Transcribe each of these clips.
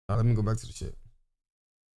Let me go back to the shit.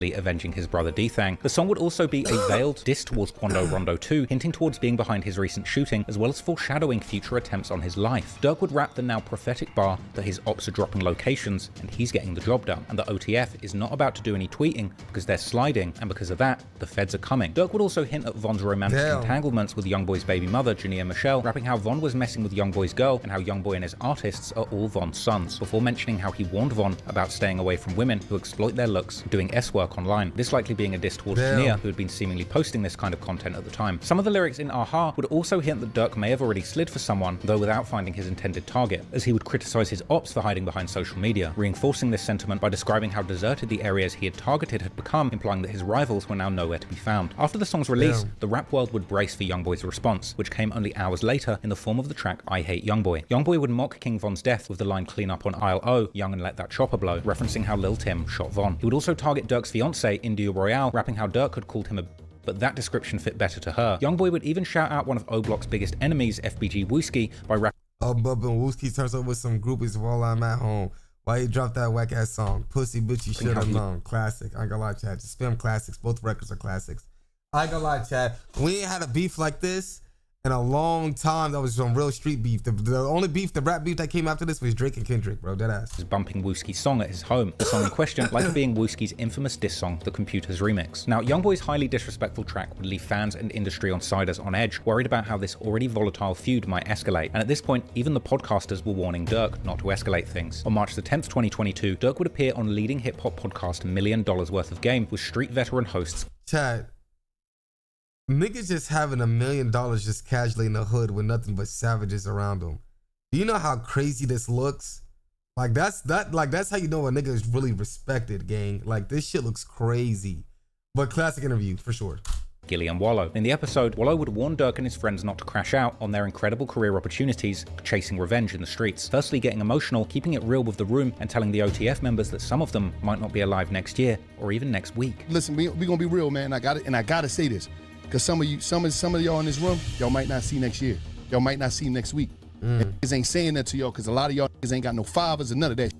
Avenging his brother D-Thang. The song would also be a veiled diss towards Quando Rondo 2, hinting towards being behind his recent shooting, as well as foreshadowing future attempts on his life. Durk would rap the now prophetic bar that his ops are dropping locations and he's getting the job done, and the OTF is not about to do any tweeting because they're sliding, and because of that, the feds are coming. Durk would also hint at Von's romantic entanglements with Youngboy's baby mother, Jania Michelle, rapping how Von was messing with Youngboy's girl and how Youngboy and his artists are all Von's sons, before mentioning how he warned Von about staying away from women who exploit their looks and doing S-work online. This likely being a diss towards Jania, who had been seemingly posting this kind of content at the time. Some of the lyrics in Aha would also hint that Durk may have already slid for someone, though without finding his intended target, as he would criticize his ops for hiding behind social media, reinforcing this sentiment by describing how deserted the areas he had targeted had become, implying that his rivals were now nowhere to be found. After the song's release, the rap world would brace for Youngboy's response, which came only hours later in the form of the track I Hate Youngboy. Youngboy would mock King Von's death with the line clean up on aisle O, young and let that chopper blow, referencing how Lil Tim shot Von. He would also target Durk's fiancée, India Royale, rapping how Durk had called him a but that description fit better to her. Youngboy would even shout out one of O Block's biggest enemies, FBG Wooski, by rapping Wooski turns up with some groupies while I'm at home. Why you dropped that whack ass song? Pussy bitch, you should have known. Classic. I ain't gonna lie, chat. Just spam classics. Both records are classics. I ain't gonna lie, chat. We ain't had a beef like this in a long time. That was some real street beef. The only beef, the rap beef that came after this was Drake and Kendrick, bro. Dead ass. Bumping Wooski's song at his home. The song in question likely being Wooski's infamous diss song, The Computers Remix. Now, Youngboy's highly disrespectful track would leave fans and industry insiders on edge, worried about how this already volatile feud might escalate. And at this point, even the podcasters were warning Durk not to escalate things. On March the 10th, 2022, Durk would appear on leading hip-hop podcast $1 Million Worth of Game with street veteran hosts. Chat. Niggas just having $1 million just casually in the hood with nothing but savages around them. Do you know how crazy this looks? Like that's how you know a nigga is really respected, gang. Like this shit looks crazy. But classic interview for sure. Gilly and Wallow. In the episode, Wallow would warn Durk and his friends not to crash out on their incredible career opportunities, chasing revenge in the streets. Firstly, getting emotional, keeping it real with the room, and telling the OTF members that some of them might not be alive next year or even next week. Listen, we gonna be real, man. I gotta say this. Cause some of y'all in this room, y'all might not see next year. Y'all might not see next week. Niggas ain't saying that to y'all because a lot of y'all niggas ain't got no fathers and none of that.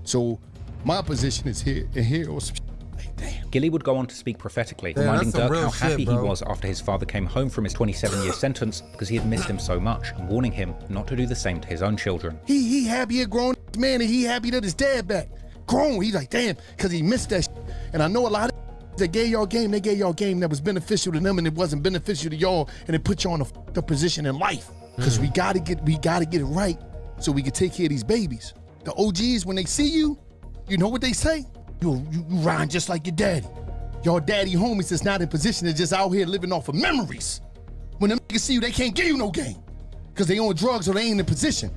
So my position is here and here or some shit. Like, damn. Gilly would go on to speak prophetically, reminding Durk how happy he was after his father came home from his 27-year sentence because he had missed him so much, and warning him not to do the same to his own children. He happy a grown man and he happy that his dad back. Grown, he's like, damn, because he missed that shit. And I know a lot of they gave y'all game that was beneficial to them and it wasn't beneficial to y'all, and it put you on a fucked up position in life. Because we gotta get it right so we can take care of these babies. The OGs, when they see you, you know what they say? You rhyme just like your daddy. Your daddy homies is not in position, they're just out here living off of memories. When them niggas see you, they can't give you no game. Because they on drugs or they ain't in position.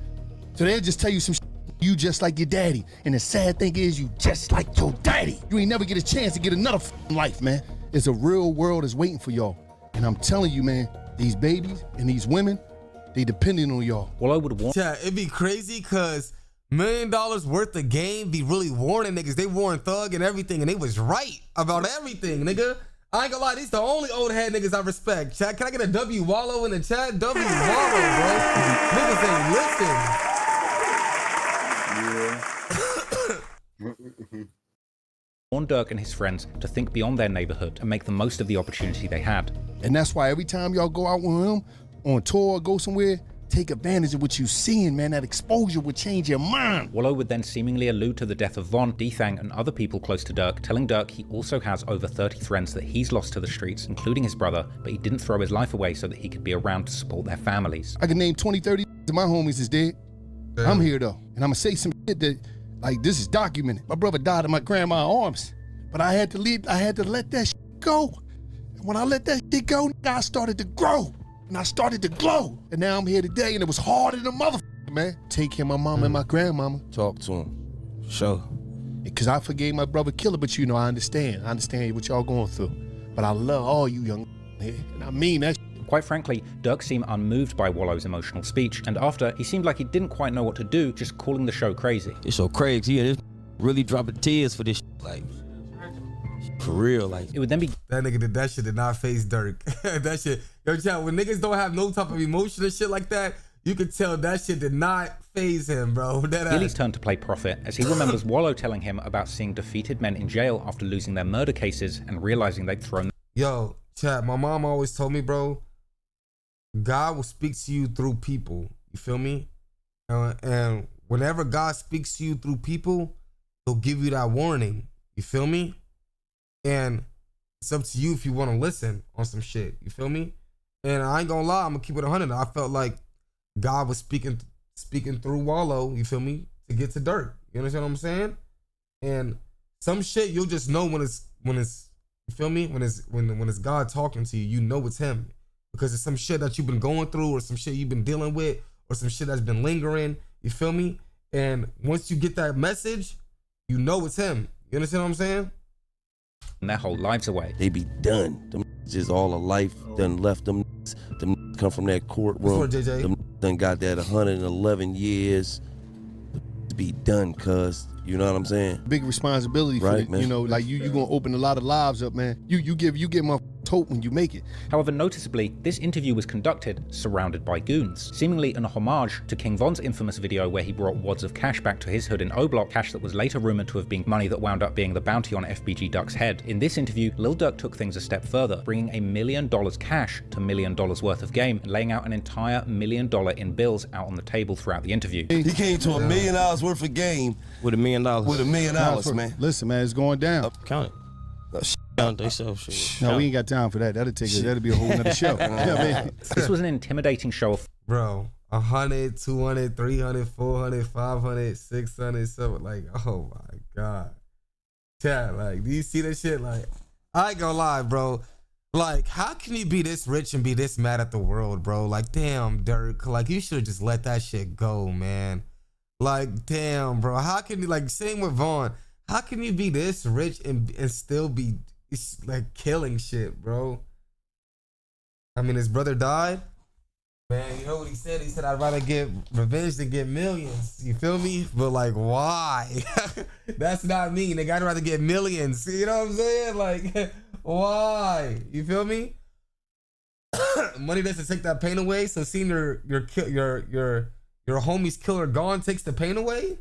So they'll just tell you some shit. You just like your daddy. And the sad thing is you just like your daddy. You ain't never get a chance to get another life, man. It's a real world is waiting for y'all. And I'm telling you, man, these babies and these women, they depending on y'all. Wallow would warn. Yeah, it'd be crazy because $1 million worth of game be really warning niggas. They warned Thug and everything, and they was right about everything, nigga. I ain't gonna lie, these the only old head niggas I respect. Chat, can I get a W Wallow in the chat? W Wallow, bro. Niggas ain't listen. Warned Durk and his friends to think beyond their neighborhood and make the most of the opportunity they had. And that's why every time y'all go out with him on tour or go somewhere, take advantage of what you seeing, man. That exposure would change your mind. Wallow would then seemingly allude to the death of Von, D-Thang, and other people close to Durk, telling Durk he also has over 30 friends that he's lost to the streets, including his brother, but he didn't throw his life away so that he could be around to support their families. I can name 20, 30 of my homies is dead. Damn. I'm here though, and I'm gonna say some shit that, like, this is documented. My brother died in my grandma's arms, but I had to let that shit go. And when I let that shit go, I started to grow, and I started to glow. And now I'm here today, and it was harder than a motherfucker, man. Take care of my mama and my grandmama. Talk to him, sure. Because I forgave my brother killer, but you know, I understand what y'all going through. But I love all you young here, and I mean that shit. Quite frankly, Durk seemed unmoved by Wallow's emotional speech, and after, he seemed like he didn't quite know what to do, just calling the show crazy. It's so crazy, yeah, this really dropping tears for this shit, like, for real, like. It would then be that nigga did not face Durk. That shit, yo, chat, when niggas don't have no type of emotion and shit like that, You could tell that shit did not faze him, bro. Gilly's turned to play prophet as he remembers Wallow telling him about seeing defeated men in jail after losing their murder cases and realizing they'd thrown. Yo, chat, my mom always told me, bro, God will speak to you through people. You feel me? And whenever God speaks to you through people, he'll give you that warning. You feel me? And it's up to you if you want to listen on some shit. You feel me? And I ain't gonna lie, I'm gonna keep it 100. I felt like God was speaking through Wallow, you feel me, to get to Durk. You understand what I'm saying? And some shit you'll just know when it's you feel me? When it's God talking to you, you know it's him. Because it's some shit that you've been going through or some shit you've been dealing with or some shit that's been lingering. You feel me? And once you get that message, you know it's him. You understand what I'm saying? Their whole lives away. They be done. Them just all of life done left them. Them come from that courtroom. JJ. Them done got that 111 years. Be done, cuz. You know what I'm saying? Big responsibility for Right, it. man. You know, like you gonna open a lot of lives up, man. You give my hope when you make it. However, noticeably, this interview was conducted surrounded by goons, seemingly an homage to King Von's infamous video where he brought wads of cash back to his hood in O-Block, cash that was later rumored to have been money that wound up being the bounty on FBG Duck's head. In this interview, Lil Durk took things a step further, bringing $1 million cash to $1 million worth of game, and laying out an entire $1 million in bills out on the table throughout the interview. He came to $1 million worth of game With $1 million. with $1 million, man. Listen, man, it's going down. Count it. Count they self shit. No, we ain't got time for that. That'll be a whole nother show. Yeah, This was an intimidating show of Bro, 100, 200, 300, 400, 500, 600, so like, oh my God. Chat, like, do you see that shit? Like, I ain't gonna lie, bro. Like, how can you be this rich and be this mad at the world, bro? Like, damn, Durk. Like, you should have just let that shit go, man. Like, damn, bro. How can you, like, same with Vaughn. How can you be this rich and still be, like, killing shit, bro? I mean, his brother died. Man, you know what he said? He said, I'd rather get revenge than get millions. You feel me? But, like, why? That's not me. Nigga, I'd rather get millions. You know what I'm saying? Like, why? You feel me? Money doesn't take that pain away. So seeing your homie's killer gone takes the pain away?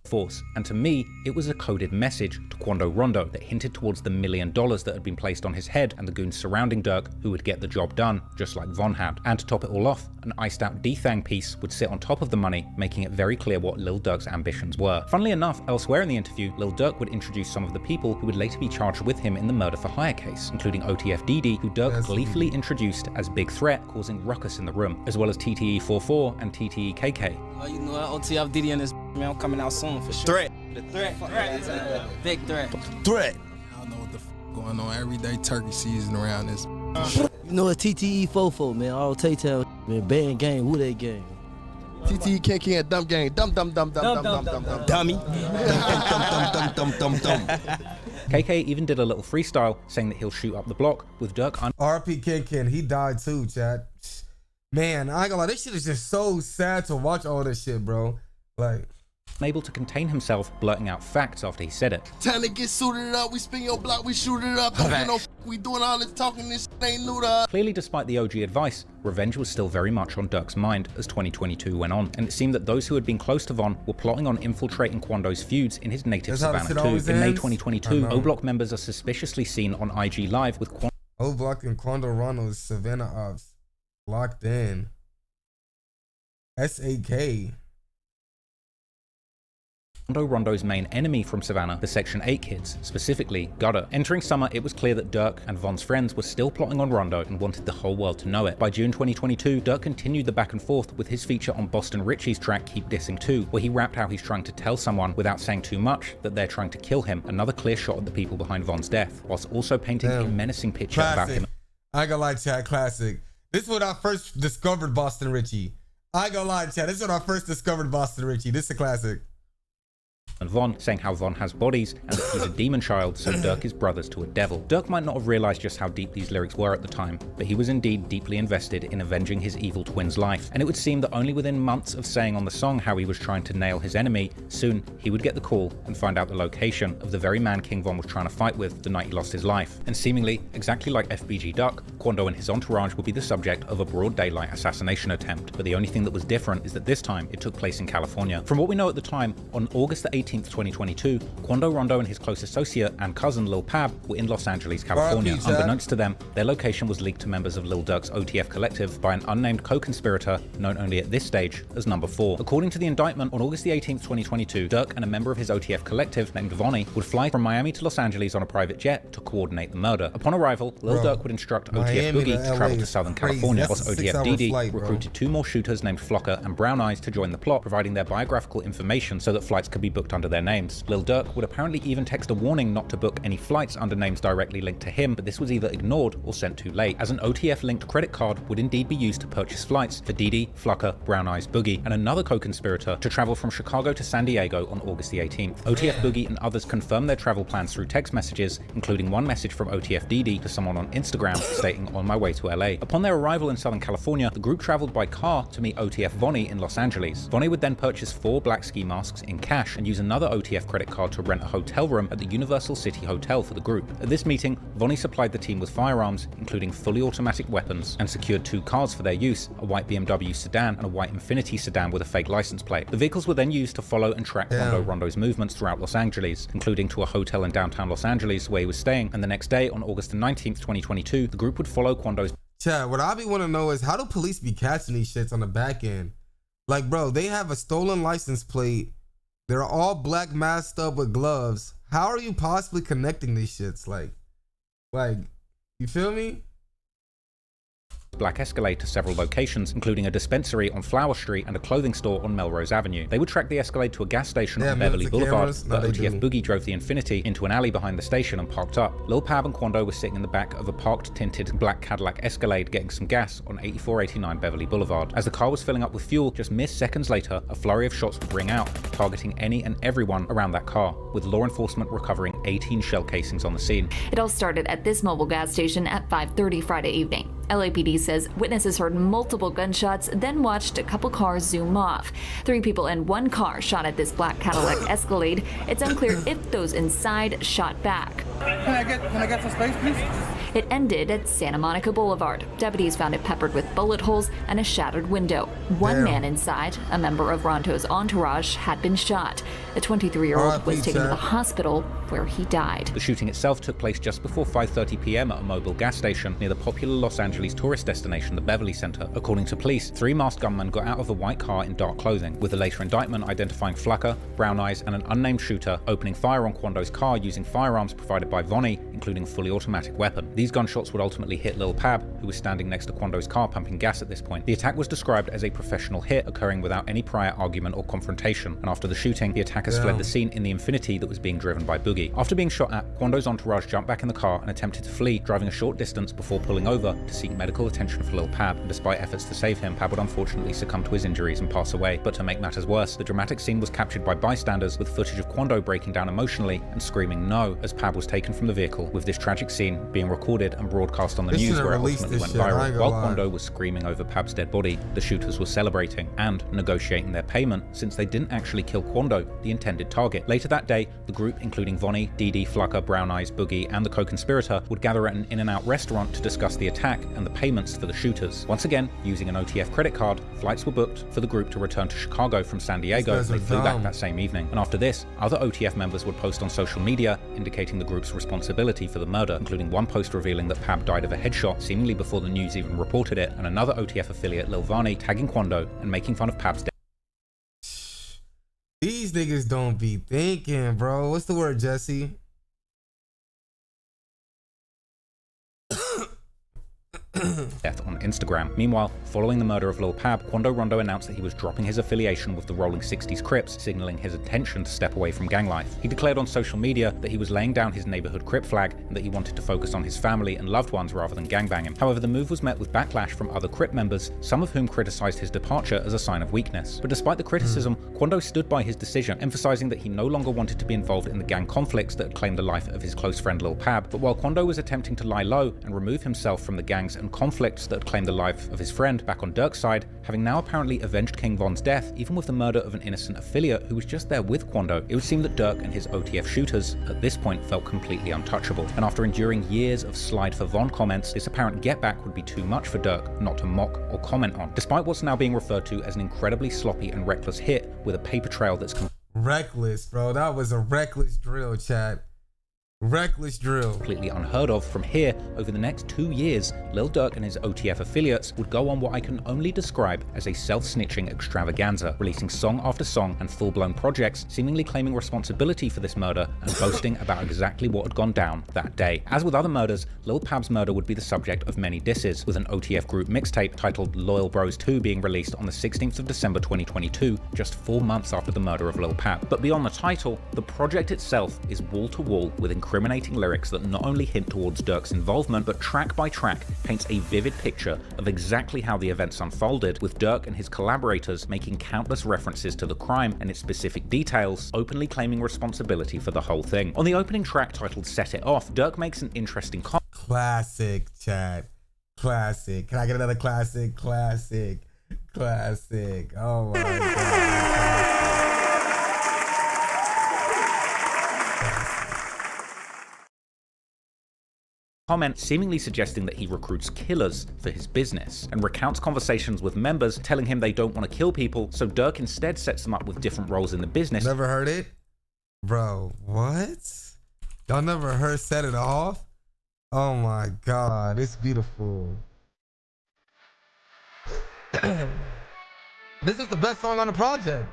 force, and to me, it was a coded message to Quando Rondo that hinted towards the $1 million that had been placed on his head and the goons surrounding Durk who would get the job done, just like Von had. And to top it all off, an iced out D-Thang piece would sit on top of the money, making it very clear what Lil Durk's ambitions were. Funnily enough, elsewhere in the interview, Lil Durk would introduce some of the people who would later be charged with him in the murder for hire case, including OTF DD, who Durk gleefully introduced as Big Threat, causing ruckus in the room, as well as TTE 44 and TTE KK. Oh, you know, OTF DD and this man, I'm coming out soon for sure. Threat. The threat. Big threat. Threat. I don't know what the going on. Every day turkey season around this. You know, it's TTE 44, man. All Tay-Town, man. Band gang, who they gang? TTE KK and dumb gang. Dumb. Dummy. Dumb. KK even did a little freestyle saying that he'll shoot up the block with Durk RP Ken, he died too, Chad. Man, I ain't gonna lie, this shit is just so sad to watch all this shit, bro. Like, unable to contain himself, blurting out facts after he said it. Time to get suited up, we spin your block, we shoot it up. Don't get no we doing all this talking, this shit ain't new to us. Clearly, despite the OG advice, revenge was still very much on Durk's mind as 2022 went on, and it seemed that those who had been close to Von were plotting on infiltrating Quando's feuds in his native Savannah too. In May 2022, O-Block members are suspiciously seen on IG Live with O-Block and Quando Rondo's Savannah ops locked in. SAK. Quando Rondo's main enemy from Savannah, the Section 8 kids, specifically Gutter. Entering summer, it was clear that Durk and Von's friends were still plotting on Rondo and wanted the whole world to know it. By June 2022, Durk continued the back and forth with his feature on Boston Richie's track Keep Dissing 2, where he rapped how he's trying to tell someone, without saying too much, that they're trying to kill him, another clear shot at the people behind Von's death, whilst also painting a menacing picture about him. I ain't gonna lie, Chad, classic. This is when I first discovered Boston Richie. I ain't gonna lie, Chad, this is when I first discovered Boston Richie. This is a classic. and Von, saying how Von has bodies and that he's a demon child, so Durk is brothers to a devil. Durk might not have realized just how deep these lyrics were at the time, but he was indeed deeply invested in avenging his evil twin's life, and it would seem that only within months of saying on the song how he was trying to nail his enemy, soon he would get the call and find out the location of the very man King Von was trying to fight with the night he lost his life. And seemingly, exactly like FBG Duck, Quando and his entourage would be the subject of a broad daylight assassination attempt, but the only thing that was different is that this time it took place in California. From what we know at the time, on August the 18th, 2022, Quando Rondo and his close associate and cousin Lil Pab were in Los Angeles, California. Unbeknownst to them, their location was leaked to members of Lil Durk's OTF collective by an unnamed co-conspirator known only at this stage as Number 4. According to the indictment, on August the 18th, 2022, Durk and a member of his OTF collective named Vonnie would fly from Miami to Los Angeles on a private jet to coordinate the murder. Upon arrival, Lil Durk would instruct OTF Boogie to travel to Southern California, whilst OTF DD recruited 2 more shooters named Flocker and Brown Eyes to join the plot, providing their biographical information so that flights could be booked under their names. Lil Durk would apparently even text a warning not to book any flights under names directly linked to him, but this was either ignored or sent too late, as an OTF-linked credit card would indeed be used to purchase flights for DD, Flocker, Brown Eyes, Boogie, and another co-conspirator to travel from Chicago to San Diego on August the 18th. OTF Boogie and others confirmed their travel plans through text messages, including one message from OTF DD to someone on Instagram stating, "On my way to LA." Upon their arrival in Southern California, the group traveled by car to meet OTF Vonnie in Los Angeles. Vonnie would then purchase 4 black ski masks in cash and use another OTF credit card to rent a hotel room at the Universal City Hotel for the group. At this meeting, Vonnie supplied the team with firearms, including fully automatic weapons, and secured 2 cars for their use, a white BMW sedan and a white Infiniti sedan with a fake license plate. The vehicles were then used to follow and track Quando Rondo's movements throughout Los Angeles, including to a hotel in downtown Los Angeles where he was staying, and the next day, on August 19th, 2022, the group would follow Quando's... Chad, what I be want to know is how do police be catching these shits on the back end? Like, bro, they have a stolen license plate. They're all black masked up with gloves. How are you possibly connecting these shits? Like, you feel me? black Escalade to several locations, including a dispensary on Flower Street and a clothing store on Melrose Avenue. They would track the Escalade to a gas station on Beverly Boulevard, but OTF Boogie drove the Infiniti into an alley behind the station and parked up. Lil Pab and Quando were sitting in the back of a parked tinted black Cadillac Escalade getting some gas on 8489 Beverly Boulevard. As the car was filling up with fuel, just mere seconds later, a flurry of shots would ring out, targeting any and everyone around that car, with law enforcement recovering 18 shell casings on the scene. It all started at this mobile gas station at 5:30 Friday evening. LAPD says witnesses heard multiple gunshots, then watched a couple cars zoom off. 3 people in one car shot at this black Cadillac Escalade. It's unclear if those inside shot back. Can I get some space, please? It ended at Santa Monica Boulevard. Deputies found it peppered with bullet holes and a shattered window. One man inside, a member of Ronto's entourage, had been shot. The 23-year-old was taken to the hospital where he died. The shooting itself took place just before 5:30 p.m. at a mobile gas station near the popular Los Angeles tourist destination, the Beverly Center. According to police, 3 masked gunmen got out of a white car in dark clothing, with the later indictment identifying Flacker, Brown Eyes, and an unnamed shooter opening fire on Quando's car using firearms provided by Vonnie, including a fully automatic weapon. These gunshots would ultimately hit Lil Pab, who was standing next to Quando's car pumping gas at this point. The attack was described as a professional hit, occurring without any prior argument or confrontation, and after the shooting, the attackers fled the scene in the Infiniti that was being driven by Boogie. After being shot at, Quando's entourage jumped back in the car and attempted to flee, driving a short distance before pulling over to seek medical attention for Lil Pab, and despite efforts to save him, Pab would unfortunately succumb to his injuries and pass away. But to make matters worse, the dramatic scene was captured by bystanders, with footage of Quando breaking down emotionally and screaming no as Pab was taken from the vehicle, with this tragic scene being recorded and broadcast on the news where it ultimately went viral. While Quando was screaming over Pab's dead body, the shooters were celebrating and negotiating their payment, since they didn't actually kill Quando, the intended target. Later that day, the group, including Vonnie, DD, Flacker, Brown Eyes, Boogie, and the co-conspirator, would gather at an In-N-Out restaurant to discuss the attack and the payments for the shooters. Once again, using an OTF credit card, flights were booked for the group to return to Chicago from San Diego, and they flew back that same evening. And after this, other OTF members would post on social media indicating the group's responsibility for the murder, including one post revealing that Pab died of a headshot seemingly before the news even reported it, and another OTF affiliate, Lil Varney, tagging Quando and making fun of Pab's death. These niggas don't be thinking, bro. What's the word, Jesse? death on Instagram. Meanwhile, following the murder of Lil Pab, Quando Rondo announced that he was dropping his affiliation with the Rolling 60s Crips, signaling his intention to step away from gang life. He declared on social media that he was laying down his neighborhood Crip flag and that he wanted to focus on his family and loved ones rather than gangbanging. However, the move was met with backlash from other Crip members, some of whom criticized his departure as a sign of weakness. But despite the criticism, Quando stood by his decision, emphasizing that he no longer wanted to be involved in the gang conflicts that had claimed the life of his close friend Lil Pab. But while Quando was attempting to lie low and remove himself from the gangs and conflicts that had claimed the life of his friend back on Durk's side, having now apparently avenged King Von's death, even with the murder of an innocent affiliate who was just there with Quando, it would seem that Durk and his OTF shooters at this point felt completely untouchable. And after enduring years of slide for Von comments, this apparent get back would be too much for Durk not to mock or comment on, despite what's now being referred to as an incredibly sloppy and reckless hit with a paper trail that's reckless, bro. That was a reckless drill, chat. Reckless drill. Completely unheard of. From here, over the next 2 years, Lil Durk and his OTF affiliates would go on what I can only describe as a self-snitching extravaganza, releasing song after song and full-blown projects, seemingly claiming responsibility for this murder and boasting about exactly what had gone down that day. As with other murders, Lil Pab's murder would be the subject of many disses, with an OTF group mixtape titled Loyal Bros 2 being released on the 16th of December 2022, just 4 months after the murder of Lil Pab. But beyond the title, the project itself is wall-to-wall with incriminating lyrics that not only hint towards Durk's involvement, but track by track paints a vivid picture of exactly how the events unfolded, with Durk and his collaborators making countless references to the crime and its specific details, openly claiming responsibility for the whole thing. On the opening track titled Set It Off, Durk makes an interesting comment. Classic, Chad. Classic. Can I get another classic? Classic. Classic. Oh my God. Comment seemingly suggesting that he recruits killers for his business and recounts conversations with members telling him they don't want to kill people, so Durk instead sets them up with different roles in the business. Never heard it? Bro, what? Y'all never heard Set It Off? Oh my God, it's beautiful. This is the best song on the project.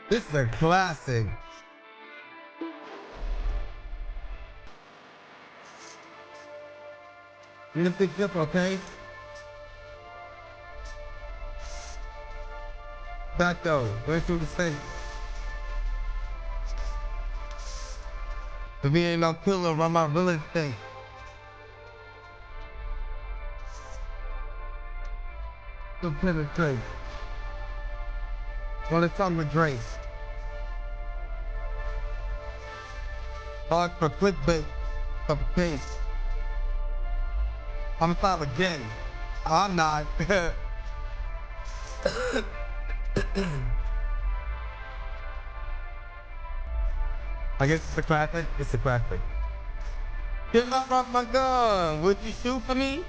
This is a classic. Need a big dip, okay? Back though, going through the same. If we ain't no killer, run my village thing. Still penetrate. Well, it's on with Drake. Hard for clickbait, for case. I'm fine again. I'm not. I guess it's a classic. It's a classic. Get off my gun. Would you shoot for me?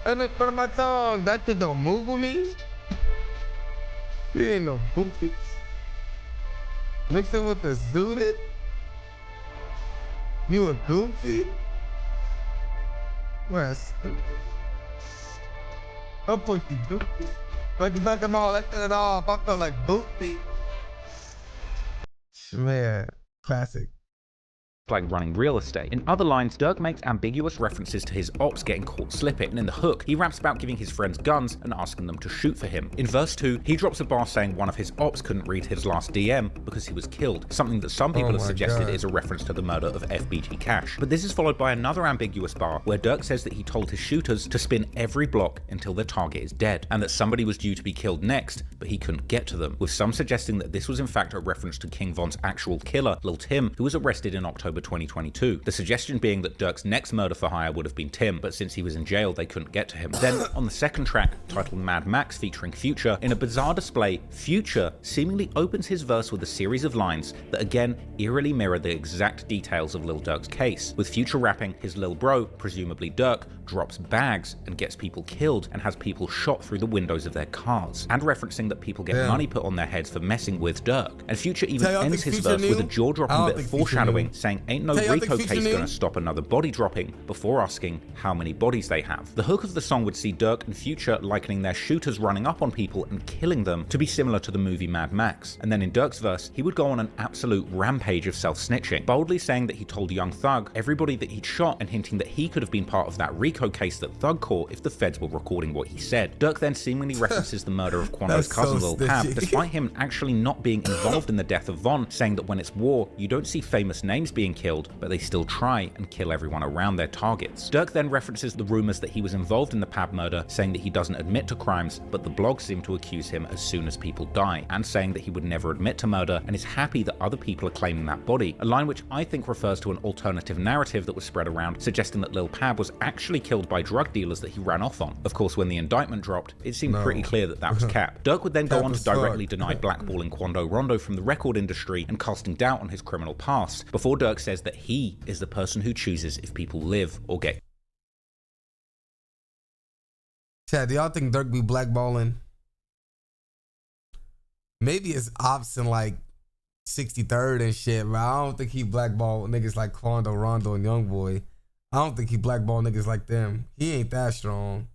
And in front of my tongue. That shit don't move with me. You ain't no goofy. Mixing with the zooted. You a goofy? Where's I'm pushing goofy. Like you back them all, that shit off. I feel like goofy. Man, classic. Like running real estate. In other lines, Durk makes ambiguous references to his ops getting caught slipping, and in the hook, he raps about giving his friends guns and asking them to shoot for him. In verse 2, he drops a bar saying one of his ops couldn't read his last DM because he was killed, something that some people have suggested is a reference to the murder of FBG Cash. But this is followed by another ambiguous bar where Durk says that he told his shooters to spin every block until their target is dead, and that somebody was due to be killed next, but he couldn't get to them, with some suggesting that this was in fact a reference to King Von's actual killer, Lil Tim, who was arrested in October 2022. The suggestion being that Durk's next murder for hire would have been Tim, but since he was in jail, they couldn't get to him. Then, on the second track, titled Mad Max featuring Future, in a bizarre display, Future seemingly opens his verse with a series of lines that again eerily mirror the exact details of Lil Durk's case, with Future rapping his lil bro, presumably Durk, drops bags and gets people killed and has people shot through the windows of their cars, and referencing that people get money put on their heads for messing with Durk. And Future even ends his verse with a jaw-dropping bit of foreshadowing, saying ain't no Rico case gonna stop another body dropping, before asking how many bodies they have. The hook of the song would see Durk and Future likening their shooters running up on people and killing them to be similar to the movie Mad Max. And then in Durk's verse, he would go on an absolute rampage of self-snitching, boldly saying that he told Young Thug everybody that he'd shot and hinting that he could have been part of that Rico RICO case that Thug caught if the feds were recording what he said. Durk then seemingly references the murder of Quando's cousin Lil Pab, despite him actually not being involved in the death of Von, saying that when it's war, you don't see famous names being killed, but they still try and kill everyone around their targets. Durk then references the rumors that he was involved in the Pab murder, saying that he doesn't admit to crimes, but the blogs seem to accuse him as soon as people die, and saying that he would never admit to murder and is happy that other people are claiming that body, a line which I think refers to an alternative narrative that was spread around, suggesting that Lil Pab was actually killed by drug dealers that he ran off on. Of course, when the indictment dropped, it seemed pretty clear that that was cap. Durk would then go on to directly deny blackballing Quando Rondo from the record industry and casting doubt on his criminal past, before Durk says that he is the person who chooses if people live or get. Chad, do y'all think Durk be blackballing? Maybe it's ops in like 63rd and shit, but I don't think he blackball niggas like Quando, Rondo, and Youngboy. I don't think he blackball niggas like them. He ain't that strong.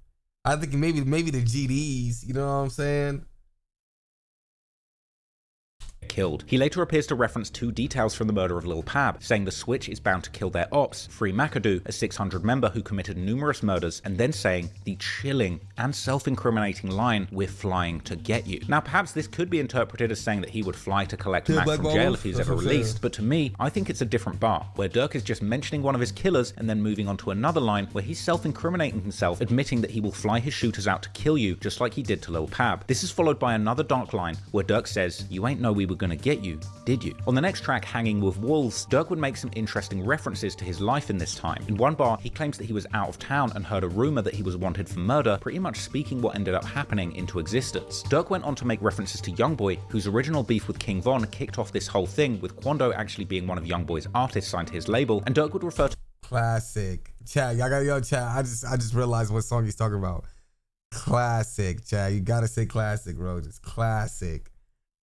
I think maybe the GDs, you know what I'm saying? Killed. He later appears to reference two details from the murder of Lil Pab, saying the Switch is bound to kill their ops, free McAdoo, a 600 member who committed numerous murders, and then saying the chilling and self-incriminating line, "We're flying to get you." Now perhaps this could be interpreted as saying that he would fly to collect Mac from jail if he's ever released, but to me, I think it's a different bar, where Durk is just mentioning one of his killers and then moving on to another line where he's self-incriminating himself, admitting that he will fly his shooters out to kill you, just like he did to Lil Pab. This is followed by another dark line where Durk says, "You ain't know we were gonna get you, did you?" On the next track, Hanging with Wolves, Durk would make some interesting references to his life in this time. In one bar, he claims that he was out of town and heard a rumor that he was wanted for murder, pretty much speaking what ended up happening into existence. Durk went on to make references to Youngboy, whose original beef with King Von kicked off this whole thing, with Quando actually being one of Youngboy's artists signed to his label, and Durk would refer to classic. Chad, y'all got Chad. I just realized what song he's talking about. Classic, Chad. You gotta say classic, bro. Just classic.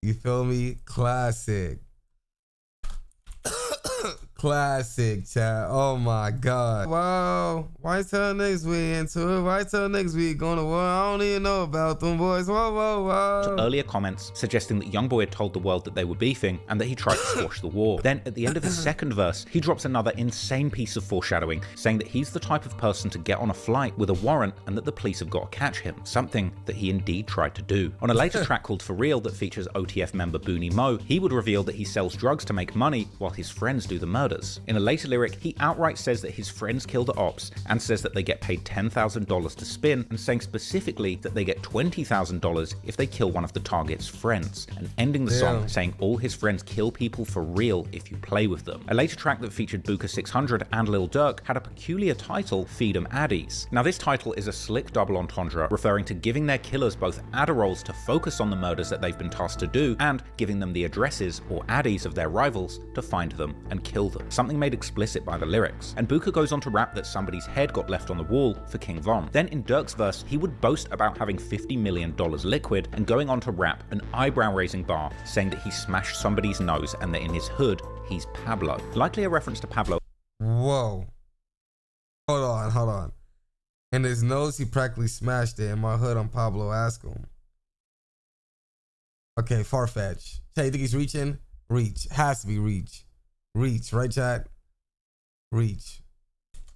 You feel me? Classic. Classic, Chad. Oh my God. Wow. Why tell niggas we into it? Why tell niggas we going to war? I don't even know about them boys. Whoa, whoa, whoa. To earlier comments suggesting that Youngboy had told the world that they were beefing and that he tried to squash the war. Then at the end of his second verse, he drops another insane piece of foreshadowing, saying that he's the type of person to get on a flight with a warrant and that the police have got to catch him, something that he indeed tried to do. On a later track called For Real that features OTF member Booney Mo, he would reveal that he sells drugs to make money while his friends do the murders. In a later lyric, he outright says that his friends kill the ops and says that they get paid $10,000 to spin, and saying specifically that they get $20,000 if they kill one of the target's friends, and ending the song saying all his friends kill people for real if you play with them. A later track that featured Booker 600 and Lil Durk had a peculiar title, Feed 'em Addies. Now this title is a slick double entendre referring to giving their killers both adderalls to focus on the murders that they've been tasked to do, and giving them the addresses or addies of their rivals to find them and kill them, something made explicit by the lyrics. And Booker goes on to rap that somebody's head got left on the wall for King Von. Then in Durk's verse, he would boast about having $50 million liquid and going on to rap an eyebrow-raising bar saying that he smashed somebody's nose and that in his hood, he's Pablo. Likely a reference to Pablo. Whoa. Hold on. In his nose, he practically smashed it. In my hood, I'm Pablo. Ask him. Okay, far-fetched. Hey, you think he's reaching? Reach. Has to be reach. Reach, right, chat? Reach.